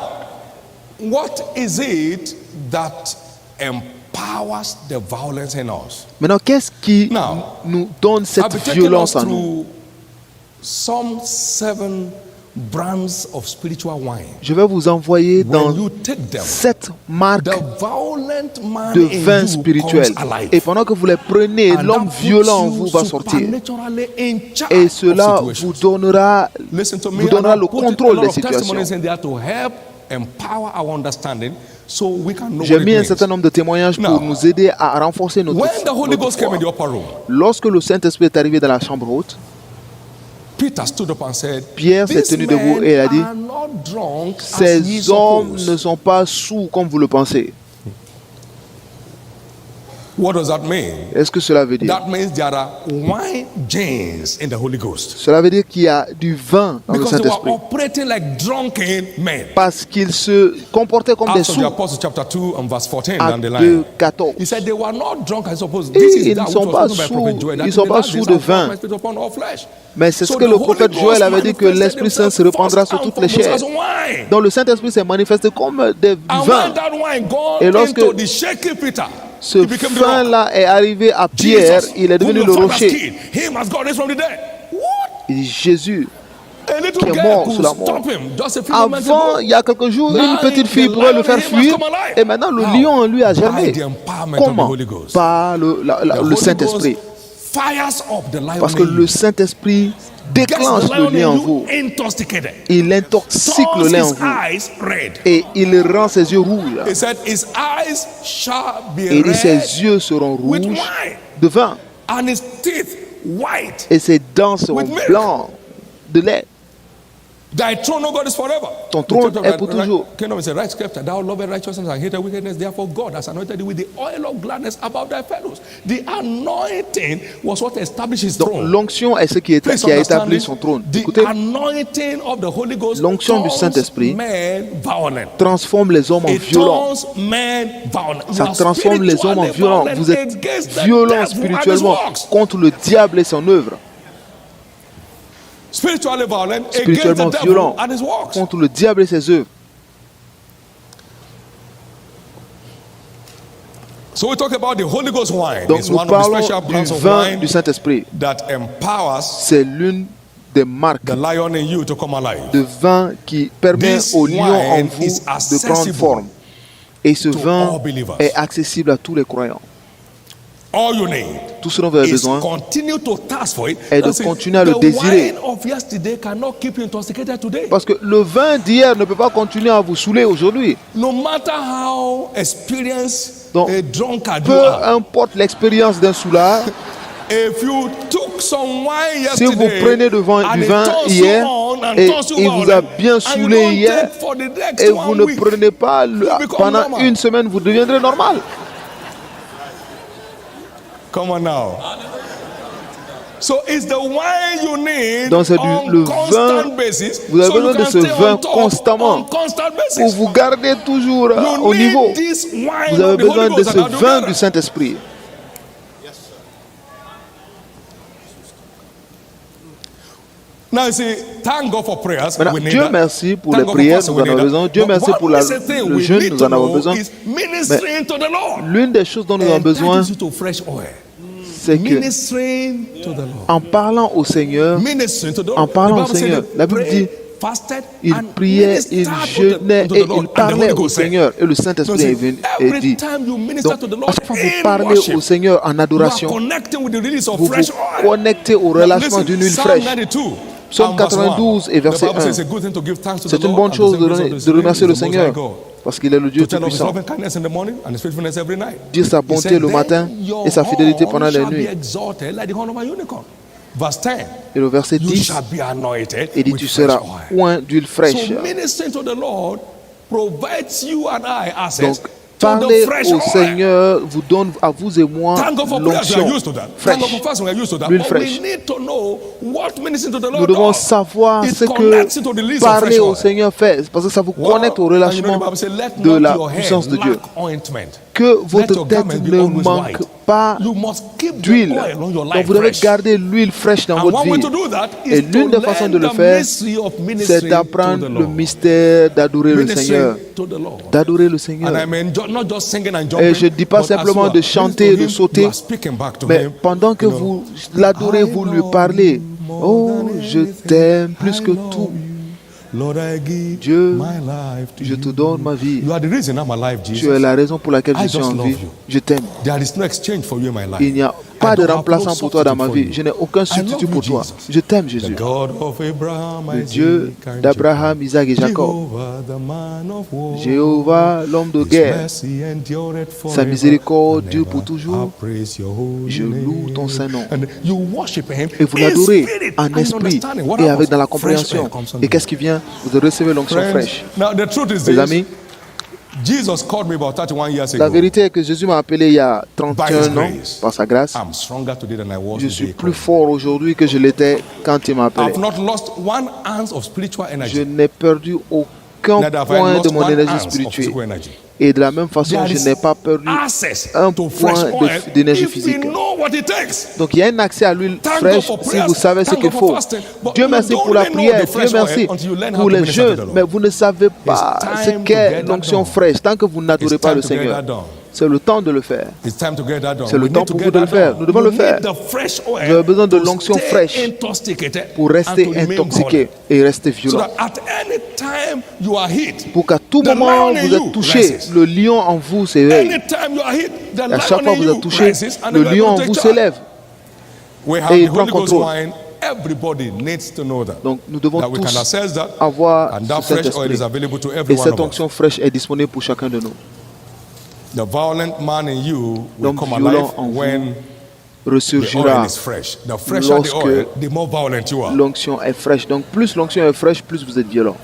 what is it that empowers the violence in us? Maintenant, qu'est-ce qui nous donne cette violence en nous? Some 7 brands of spiritual wine. Je vais vous envoyer dans 7 marques de vin spirituel. Et pendant que vous les prenez, l'homme violent en vous va sortir. Et cela vous donnera le contrôle des situations. J'ai mis un certain nombre de témoignages pour nous aider à renforcer notre foi. Lorsque le Saint-Esprit est arrivé dans la chambre haute, Pierre s'est tenu debout et a dit, ces hommes ne sont pas saouls comme vous le pensez. What does that mean? Est-ce que cela veut dire? That means there are wine gins in the Holy Ghost. Cela veut dire qu'il y a du vin dans le Saint-Esprit. Parce qu'ils se comportaient comme des soûls. Actes 2:14. Ils ne sont pas saouls, ils ne sont pas saouls de vin. Mais c'est ce que le prophète Joël avait dit, que l'Esprit Saint se répandra sur toutes les chairs. Donc le Saint-Esprit s'est manifesté comme des vins. Et lorsque ce vin-là est arrivé à Pierre, il est devenu le rocher. Il dit, Jésus, qui est mort sur la mort. Avant, il y a quelques jours, une petite fille pourrait le faire fuir. Et maintenant, le lion en lui a germé. Comment? Par le Saint-Esprit. Parce que le Saint-Esprit déclenche le lien en vous. Il intoxique le lien en vous. Et il rend ses yeux rouges. Et il dit ses yeux seront rouges de vin. Et ses dents seront blancs de lait. Thy throne, O God, is forever. Ton trône est pour toujours. Kingdom is a right scripture. Thou lovest righteousness and hatest wickedness. Therefore, God has anointed thee with the oil of gladness above thy fellows. The anointing was what established his throne. Donc, l'onction est ce qui a établi son trône. Écoutez, l'onction du Saint-Esprit transforme les hommes en violents. Ça transforme les hommes en violents. Vous êtes violents spirituellement contre le diable et son œuvre. Spirituellement violent contre le diable et ses œuvres. Donc nous parlons du vin du Saint-Esprit. C'est l'une des marques de vin qui permet au lion en vous de prendre forme. Et ce vin est accessible à tous les croyants. Tout ce dont vous avez besoin est de continuer à le désirer. Parce que le vin d'hier ne peut pas continuer à vous saouler aujourd'hui. Donc, peu importe l'expérience d'un soulard, si vous prenez du vin hier et il vous a bien saoulé hier et vous ne prenez pas pendant une semaine, vous deviendrez normal. Come on now. So it's the wine you need. Donc c'est le vin. Vous avez besoin de ce vin constamment pour vous garder toujours au niveau. Vous avez besoin de ce vin du Saint-Esprit. Maintenant, Dieu merci pour les prières, nous en avons besoin. Dieu merci pour le jeûne, nous en avons besoin. Mais l'une des choses dont nous avons besoin, c'est que en parlant au Seigneur, la Bible dit, il priait, il jeûnait et il parlait au Seigneur. Et le Saint-Esprit est venu et dit. Donc, à chaque fois que vous parlez au Seigneur en adoration, vous vous connectez au relâchement d'une huile fraîche. Psaume 92 et verset 1. C'est une bonne chose de remercier le Seigneur parce qu'il est le Dieu Tout-Puissant. Dire sa bonté le matin et sa fidélité pendant la nuit. Et le verset 10, il dit tu seras oint d'huile fraîche. Donc, parler au Seigneur vous donne à vous et moi l'onction fraîche, l'huile fraîche. Nous devons savoir ce que parler au Seigneur fait, parce que ça vous connecte au relâchement de la puissance de Dieu. Que votre tête ne manque pas d'huile. Donc vous devez garder l'huile fraîche dans votre vie. Et l'une des façons de le faire, c'est d'apprendre le mystère d'adorer le Seigneur. D'adorer le Seigneur. Et je ne dis pas simplement de chanter, de sauter, mais pendant que vous l'adorez, vous lui parlez. Oh, je t'aime plus que tout. Dieu, je te donne ma vie. Tu es la raison pour laquelle je suis en vie. Je t'aime. Il n'y a pas de remplaçant pour toi dans ma vie. Je n'ai aucun substitut pour toi. Je t'aime, Jésus. Le Dieu d'Abraham, Isaac et Jacob. Jéhovah, l'homme de guerre. Sa miséricorde dure pour toujours. Je loue ton Saint-Nom. Et vous l'adorez en esprit et avec dans la compréhension. Et qu'est-ce qui vient? Vous recevez l'onction fraîche. Les amis, la vérité est que Jésus m'a appelé il y a 31 ans par sa grâce. Je suis plus fort aujourd'hui que je l'étais quand il m'a appelé. Je n'ai perdu aucun point de mon énergie spirituelle. Et de la même façon, je n'ai pas perdu un point d'énergie physique. Donc il y a un accès à l'huile fraîche si vous savez ce qu'il faut. Dieu merci pour la prière, Dieu merci pour les jeûnes, mais vous ne savez pas ce qu'est l'onction fraîche tant que vous n'adorez pas le Seigneur. C'est le temps de le faire. C'est le temps pour vous de le faire. Nous devons le faire. Vous avez besoin de l'onction fraîche pour rester intoxiqué et rester violent. Pour qu'à tout moment vous êtes touché, le lion en vous s'éveille. À chaque fois que vous êtes touché, le lion en vous s'élève. et il prend contrôle. Donc nous devons tous avoir ce Saint-Esprit. Et cette onction fraîche est disponible pour chacun de nous. L'homme violent en vous ressurgira lorsque l'onction est fraîche. Donc plus l'onction est fraîche, plus vous êtes violent.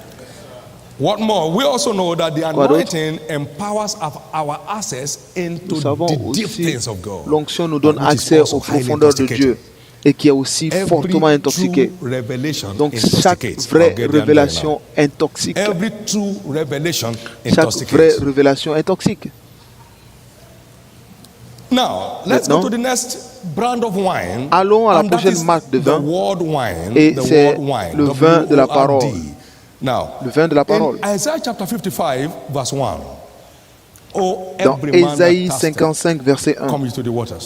What more? We also know that the anointing empowers our access into the deep things of God. L'onction nous donne accès aux profondeurs de Dieu et qui est aussi fortement intoxiqué. Donc chaque vraie révélation intoxique. Chaque vraie révélation intoxique. Now, let's go to the next brand of wine. Allons à la prochaine marque de vin. Et c'est le vin de la parole. Now, le vin de la parole. Isaiah chapter 55, verse 1. Dans Ésaïe 55, verset 1.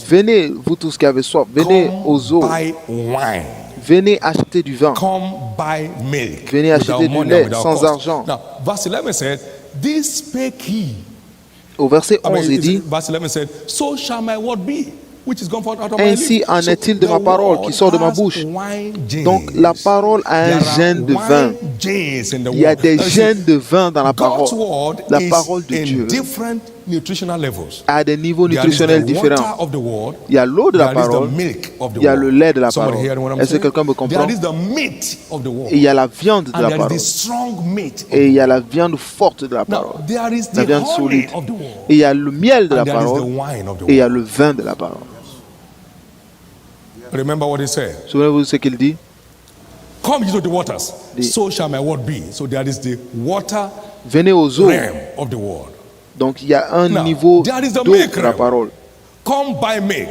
Venez, vous tous qui avez soif, venez aux eaux. Venez acheter du vin. Venez acheter du lait sans argent. Now, verse 11 said, "This spake he." Au verset 11, il dit, verse 11 said, "So shall my word be, which is gone forth out of my lips." Ainsi en est-il de ma parole qui sort de ma bouche. Donc la parole a un gène de vin. Il y a des gènes de vin dans la parole. La parole de Dieu a des niveaux nutritionnels différents. Il y a l'eau de la parole, il y a le lait de la parole. Est-ce que quelqu'un me comprend? Et il y a la viande de la parole. Et il y a la viande forte de la parole. La viande solide. Et il y a le miel de la parole. Et il y a le vin de la parole. Remember what he said. Souvenez-vous de ce qu'il dit. Come ye to the waters, so shall my word be. So there is the water Venez aux eaux. realm of the word. Donc il y a un niveau d'eau de la parole. Come buy milk.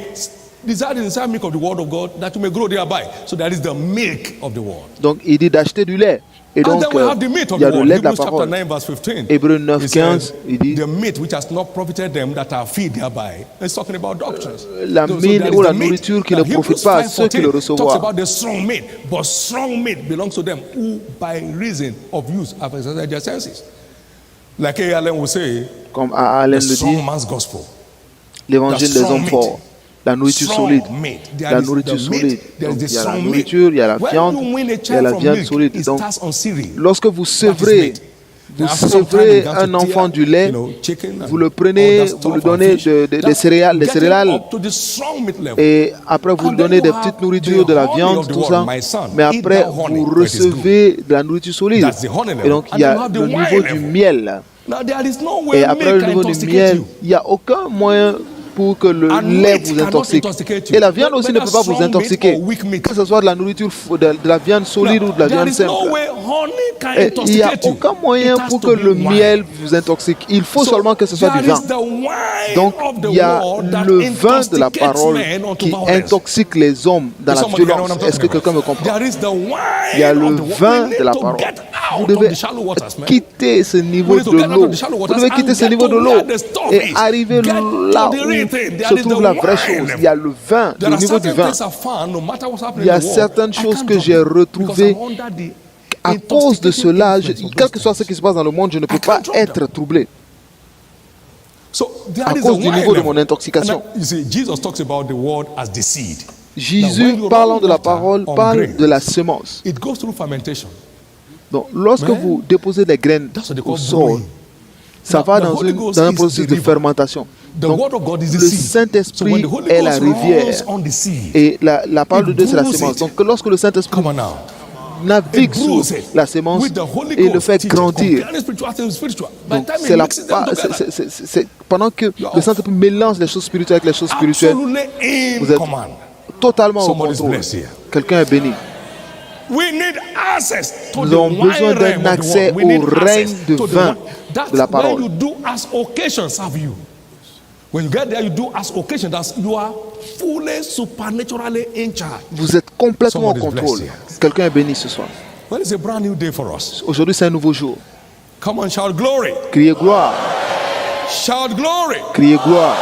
Desire the inside milk of the word of God that you may grow thereby. So there is the milk of the word. Donc il dit d'acheter du lait. Et donc il y a le lait de la parole. Hébreux 9, 15, il dit la mine ou la nourriture qui ne profite pas à ceux qui le recevront. Comme Allen le dit, l'évangile des hommes forts. La nourriture solide. La nourriture solide. Donc, il y a la nourriture, il y a la viande, il y a la viande solide. Donc, lorsque vous sevrez un enfant du lait, vous le prenez, vous lui donnez des céréales, et après vous lui donnez des petites nourritures, de la viande, tout ça. Mais après, vous recevez de la nourriture solide. Et donc, il y a le niveau du miel. Et après le niveau du miel, il n'y a aucun moyen pour que le lait vous intoxique. Et la viande aussi ne peut pas vous intoxiquer. Que ce soit de la nourriture, de la viande solide ou de la viande simple. Et il n'y a aucun moyen pour que le miel vous intoxique. Il faut seulement que ce soit du vin. Donc il y a le vin de la parole qui intoxique les hommes dans la violence. Est-ce que quelqu'un me comprend? Il y a le vin de la parole. Vous devez quitter ce niveau de l'eau. Vous devez quitter ce niveau de l'eau et arriver là où se trouve la vraie chose. Il y a le vin, le niveau du vin. Il y a certaines choses que j'ai retrouvées. À cause de cela, quel que soit ce qui se passe dans le monde, je ne peux pas être troublé. À cause du niveau de mon intoxication. Jésus, parlant de la parole, parle de la semence. Donc, lorsque vous déposez des graines au sol, ça va dans un processus de fermentation. Donc, le Saint-Esprit est la rivière et la parole de Dieu, c'est la semence. Donc, lorsque le Saint-Esprit navigue sur la semence et le fait grandir, donc, c'est pendant que le Saint-Esprit mélange les choses spirituelles avec les choses spirituelles, vous êtes totalement au contrôle. Quelqu'un est béni. Nous avons besoin d'un accès au règne de vin de la parole. When you get there, you do as occasion. That's you are fully supernaturally in charge. Vous êtes complètement au contrôle. Quelqu'un est béni ce soir. Well, it's a brand new day for us. Aujourd'hui, c'est un nouveau jour. Come on, shout glory. Criez gloire. Shout glory. Criez gloire.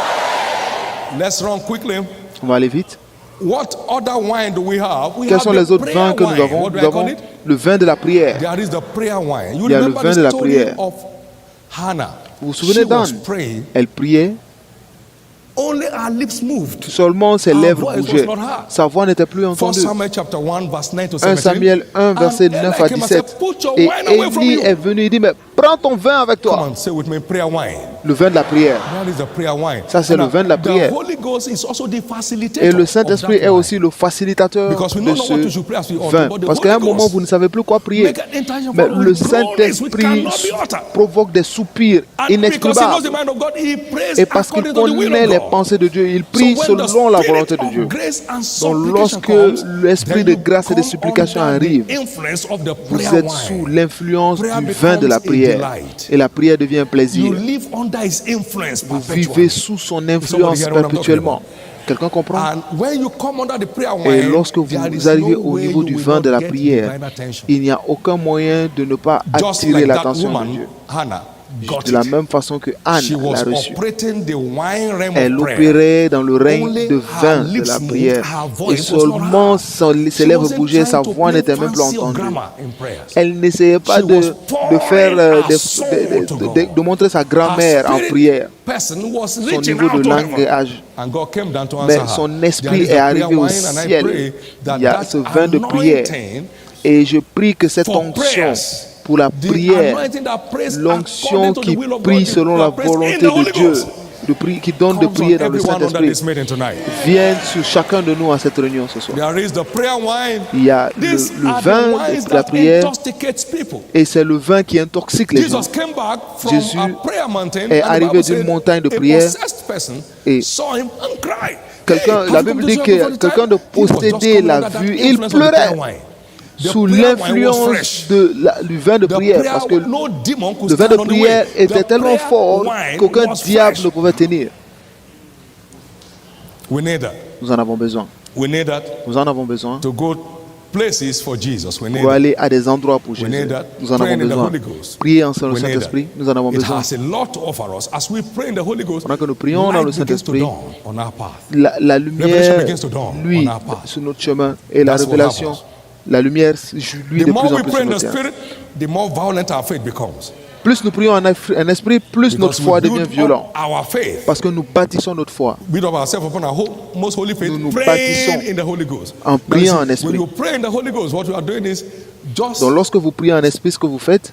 Let's run quickly. On va aller vite. What other wine do we have? Quels sont les autres vins que nous avons? Nous avons le vin de la prière. There is the prayer wine. Il y a le vin de la prière. Of Hannah. Vous vous souvenez d'Anne? Elle priait. Only our lips moved. Seulement ses lèvres bougeaient. Sa voix n'était plus entendue. 1 Samuel 1, verset 9 à 17. Et Élie est venu et dit, mais prends ton vin avec toi. Le vin de la prière. Ça, c'est le vin de la prière. Et le Saint-Esprit est aussi le facilitateur de ce vin. Parce qu'à un moment, vous ne savez plus quoi prier. Mais le Saint-Esprit provoque des soupirs inexprimables. Et parce qu'il connaît les pensées de Dieu, il prie selon la volonté de Dieu. Donc lorsque l'esprit de grâce et de supplication arrive, vous êtes sous l'influence du vin de la prière. Et la prière devient un plaisir. Vous vivez sous son influence perpétuellement. Quelqu'un comprend? Et lorsque vous arrivez au niveau du vin de la prière, il n'y a aucun moyen de ne pas attirer l'attention de Dieu. De la même façon que Anne l'a reçu. Elle opérait dans le règne de vin de la prière. Et seulement ses lèvres bougeaient, sa voix n'était même plus entendue. Elle n'essayait pas de montrer sa grammaire en prière, son niveau de langage. Mais son esprit est arrivé au ciel. Il y a ce vin de prière. Et je prie que cette onction pour la prière, l'onction qui prie selon la volonté de Dieu, qui donne de prier dans le Saint-Esprit, vienne sur chacun de nous à cette réunion ce soir. Il y a le vin de la prière et c'est le vin qui intoxique les gens. Jésus est arrivé d'une montagne de prière et la Bible dit que quelqu'un de possédé l'a vu, il pleurait sous l'influence du vin de prière, parce que le vin de prière était tellement fort qu'aucun diable ne pouvait tenir. Nous en avons besoin. Nous en avons besoin pour aller à des endroits pour Jésus. Nous en avons besoin. Prier ensemble le Saint-Esprit, nous en avons besoin. Pendant que nous prions dans le Saint-Esprit, la lumière luit sur notre chemin et la révélation. La lumière lui de plus en plus sur notre terre. Plus nous prions en esprit, plus notre foi devient violente. Parce que nous bâtissons notre foi. Nous nous bâtissons en priant en esprit. Donc lorsque vous priez en esprit, ce que vous faites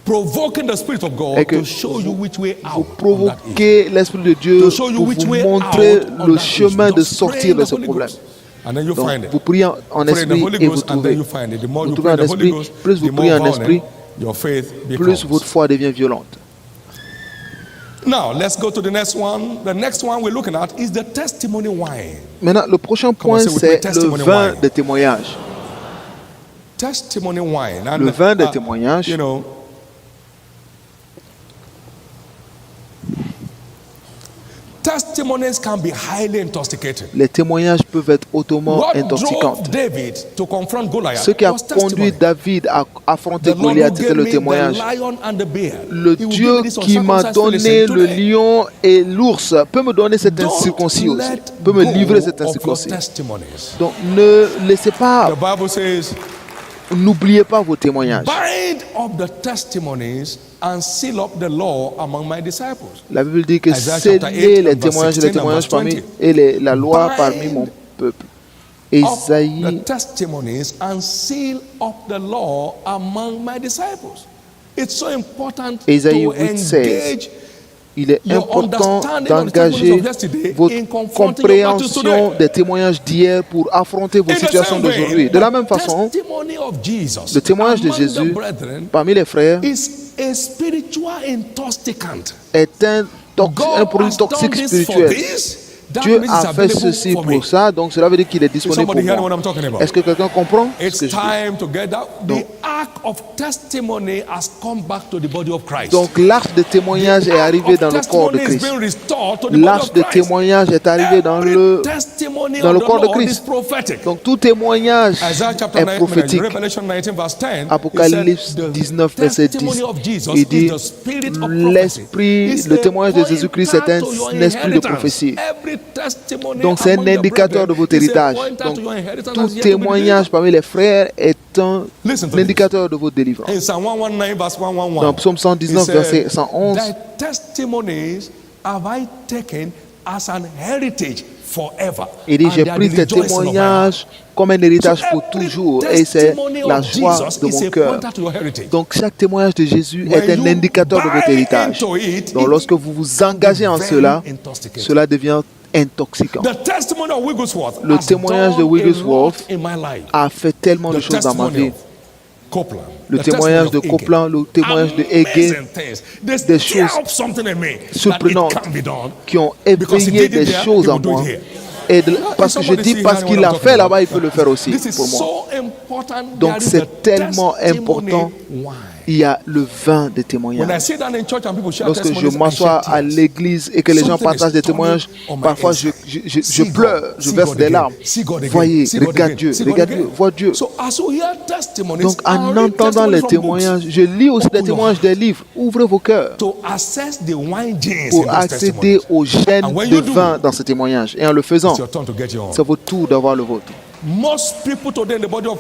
est que vous provoquez l'Esprit de Dieu pour vous montrer le chemin de sortir de ce problème. Donc, vous priez en esprit et vous trouvez. Vous trouvez en esprit, plus vous priez en esprit, plus votre foi devient violente. Maintenant, le prochain point, c'est le vin de témoignage. Le vin de témoignage. Les témoignages peuvent être hautement intoxicants. Ce qui a conduit David à affronter Goliath, c'était le témoignage. Le Dieu qui m'a donné le lion et l'ours peut me donner cette incirconcis aussi, peut me livrer cette incirconcis. Donc ne laissez pas, n'oubliez pas vos témoignages. La Bible dit que scellez les témoignages parmi et la loi parmi mon peuple. Ésaïe 8:16. Il est important d'engager votre compréhension des témoignages d'hier pour affronter vos situations d'aujourd'hui. De la même façon, le témoignage de Jésus parmi les frères est un produit toxique spirituel. Dieu a fait ceci pour ça, donc cela veut dire qu'il est disponible pour moi. Est-ce que quelqu'un comprend ce que je dis? Donc l'arche de témoignage est arrivée dans le corps de Christ. L'arche de témoignage est arrivée dans le corps de Christ. Donc tout témoignage est prophétique. Apocalypse 19, verset 10, il dit le témoignage de Jésus-Christ est un esprit de prophétie. Donc c'est un indicateur de votre héritage. Donc tout témoignage parmi les frères est un indicateur de votre délivrance. Dans Psaume 119, verset 111, as an heritage forever. Il dit, j'ai pris tes témoignages comme un héritage pour toujours, et c'est la joie de mon cœur. Donc chaque témoignage de Jésus est un indicateur de votre héritage. Donc lorsque vous vous engagez en cela, cela devient intoxicant. Le témoignage de Wigglesworth a fait tellement de choses dans ma vie. Le témoignage de Copeland, le témoignage de Hagin, des choses surprenantes qui ont éveillé des choses en moi. Et parce que je dis, parce qu'il l'a fait là-bas, il peut le faire aussi pour moi. Donc c'est tellement important. Il y a le vin des témoignages. Lorsque je m'assois à l'église et que les gens partagent des témoignages, parfois je pleure, je verse des larmes. Voyez, regarde Dieu, vois Dieu. Donc en entendant les témoignages, je lis aussi des témoignages des livres. Ouvrez vos cœurs pour accéder au gène de vin dans ces témoignages. Et en le faisant, c'est votre tour d'avoir le vôtre.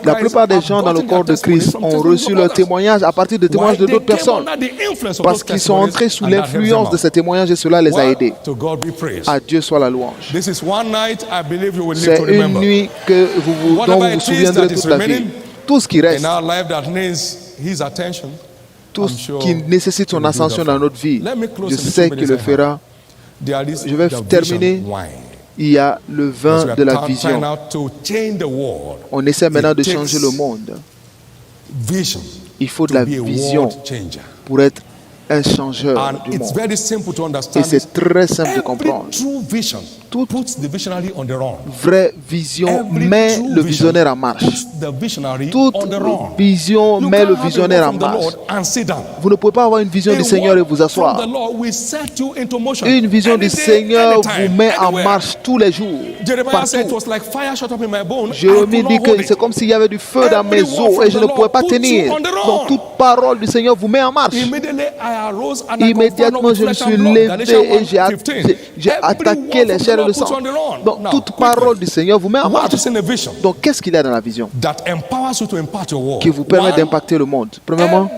La plupart des gens dans le corps de Christ ont reçu leur témoignage à partir de témoignages de d'autres personnes parce qu'ils sont entrés sous l'influence de ces témoignages et cela les a aidés. À Dieu soit la louange. C'est une nuit dont vous vous souviendrez toute la vie. Tout ce qui reste, tout ce qui nécessite son ascension dans notre vie, je sais qu'il le fera. Je vais terminer. Il y a le vin de la vision. On essaie maintenant de changer le monde. Il faut de la vision pour être un changeur du monde. Et c'est très simple de comprendre. Toute vraie vision met le visionnaire en marche. Toute vision met le visionnaire en marche. Vous ne pouvez pas avoir une vision du Seigneur et vous asseoir. Une vision du Seigneur vous met en marche tous les jours. Jérémie dit que c'est comme s'il y avait du feu dans mes os et je ne pouvais pas tenir. Donc toute parole du Seigneur vous met en marche. Immédiatement, je me suis levé et j'ai attaqué les chairs et le sang. Donc, toute parole du Seigneur vous met en marche. Donc, qu'est-ce qu'il y a dans la vision qui vous permet d'impacter le monde? Premièrement,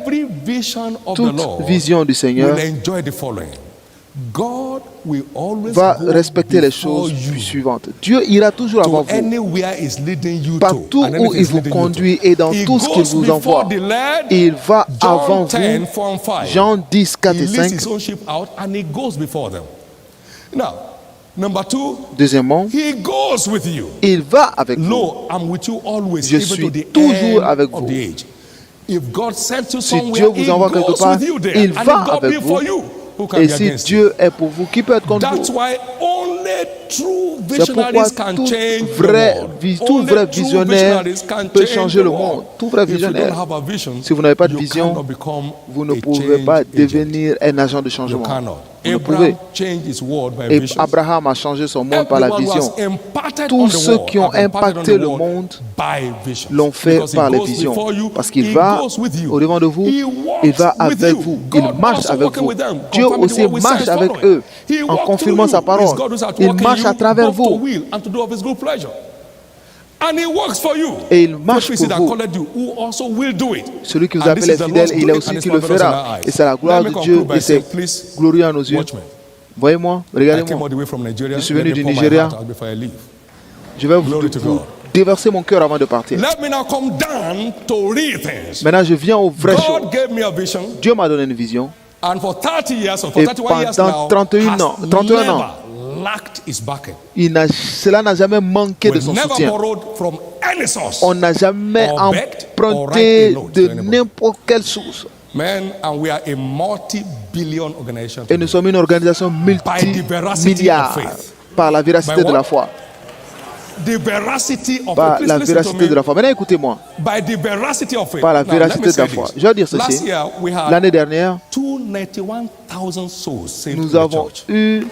toute vision du Seigneur va respecter les choses suivantes. Dieu ira toujours avant vous. Partout où il vous conduit et dans tout ce qu'il vous envoie, il va avant vous. Jean 10, 4 et 5. Deuxièmement, il va avec vous. Je suis toujours avec vous. Si Dieu vous envoie quelque part, il va avec vous. Et si Dieu est pour vous, qui peut être contre vous? C'est pourquoi tout vrai visionnaire peut changer le monde. Tout vrai visionnaire. Si vous n'avez pas de vision, vous ne pouvez pas devenir un agent de changement. Vous ne pouvez. Et Abraham a changé son monde par la vision. Tous ceux qui ont impacté le monde l'ont fait par les visions. Parce qu'il va au-devant de vous, il va avec vous, il marche avec vous. Dieu aussi marche avec eux en confirmant sa parole. Il marche à travers vous. Et il marche pour vous. Celui qui vous appelle est fidèle et il est aussi qui le fera. Et c'est la gloire de Dieu et c'est glorieux à nos yeux. Voyez-moi, regardez-moi. Je suis venu du Nigeria. Je vais vous déverser mon cœur avant de partir. Maintenant, je viens aux vraies choses. Dieu m'a donné une vision. Et pendant 31 ans, cela n'a jamais manqué de son soutien. On n'a jamais emprunté de n'importe quelle source. Et nous sommes une organisation multimilliard par la véracité de la foi. Par la véracité de la foi. Maintenant, écoutez-moi. Par la véracité de la foi. Je vais dire ceci. L'année dernière, nous avons eu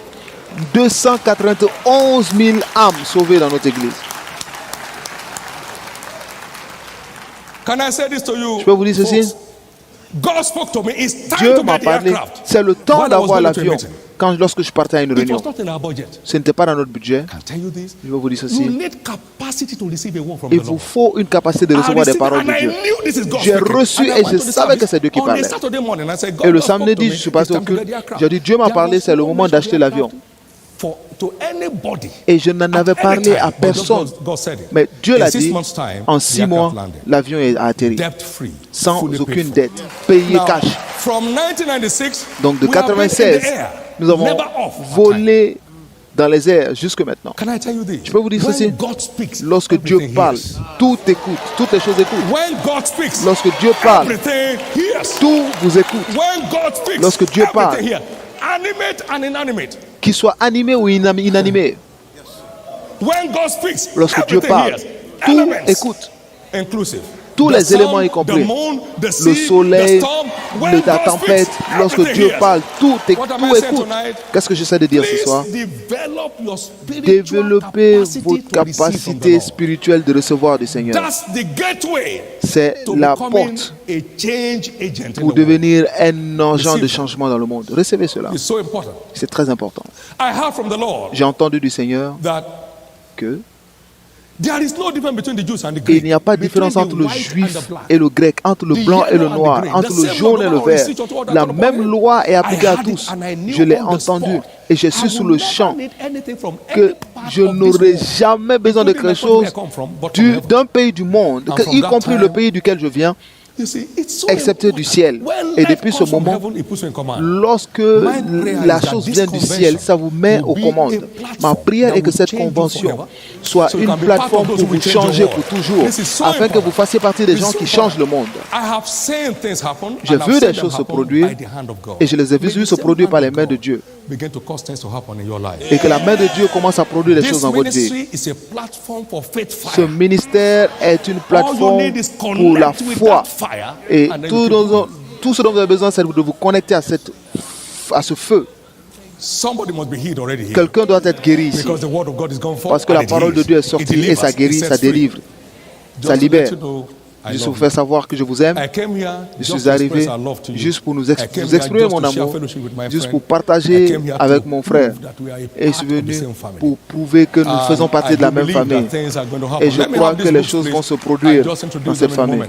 291 000 âmes sauvées dans notre église. Je peux vous dire ceci? Dieu m'a parlé. C'est le temps d'avoir l'avion. Lorsque je partais à une réunion, ce n'était pas dans notre budget. Je vais vous dire ceci. Il vous faut une capacité de recevoir des paroles de Dieu. J'ai reçu et je savais que c'est Dieu qui parlait. Et le samedi, je suis passé au culte. J'ai dit, Dieu m'a parlé, c'est le moment d'acheter l'avion. Et je n'en avais parlé à personne. Mais Dieu l'a dit, en 6 mois, l'avion a atterri. Sans aucune dette. Payé cash. Donc de 1996, nous avons volé dans les airs jusque maintenant. Je peux vous dire ceci. Lorsque Dieu parle, tout écoute. Toutes les choses écoutent. Lorsque Dieu parle, tout vous écoute. Lorsque Dieu parle, qu'il soit animé ou inanimé. Lorsque Dieu parle, tout écoute. Tous les éléments y compris. Le soleil, la tempête. Lorsque Dieu parle, tout écoute. Qu'est-ce que j'essaie de dire ce soir? Développez votre capacité spirituelle de recevoir du Seigneur. C'est la porte pour devenir un agent de changement dans le monde. Recevez cela. C'est très important. J'ai entendu du Seigneur que il n'y a pas de différence entre le juif et le grec, entre le blanc et le noir, entre le jaune et le vert. La même loi est appliquée à tous. Je l'ai entendu et je suis sous le champ que je n'aurai jamais besoin de quelque chose d'un pays du monde, y compris le pays duquel je viens, excepté du ciel. Et depuis ce moment, lorsque la chose vient du ciel, ça vous met aux commandes. Ma prière est que cette convention soit une plateforme pour vous changer pour toujours, afin que vous fassiez partie des gens qui changent le monde. J'ai vu des choses se produire et je les ai vues se produire par les mains de Dieu. Et que la main de Dieu commence à produire des choses dans votre vie. Ce ministère est une plateforme pour la foi. Et tout ce dont vous avez besoin, c'est de vous connecter à ce feu. Quelqu'un doit être guéri ici. Parce que la parole de Dieu est sortie et ça guérit, ça délivre, ça libère. Juste pour vous faire savoir que je vous aime. Je suis arrivé juste pour vous exprimer mon amour, juste pour partager avec mon frère. Et je suis venu pour prouver que nous faisons partie de la même famille. Et je crois que les choses vont se produire dans cette famille.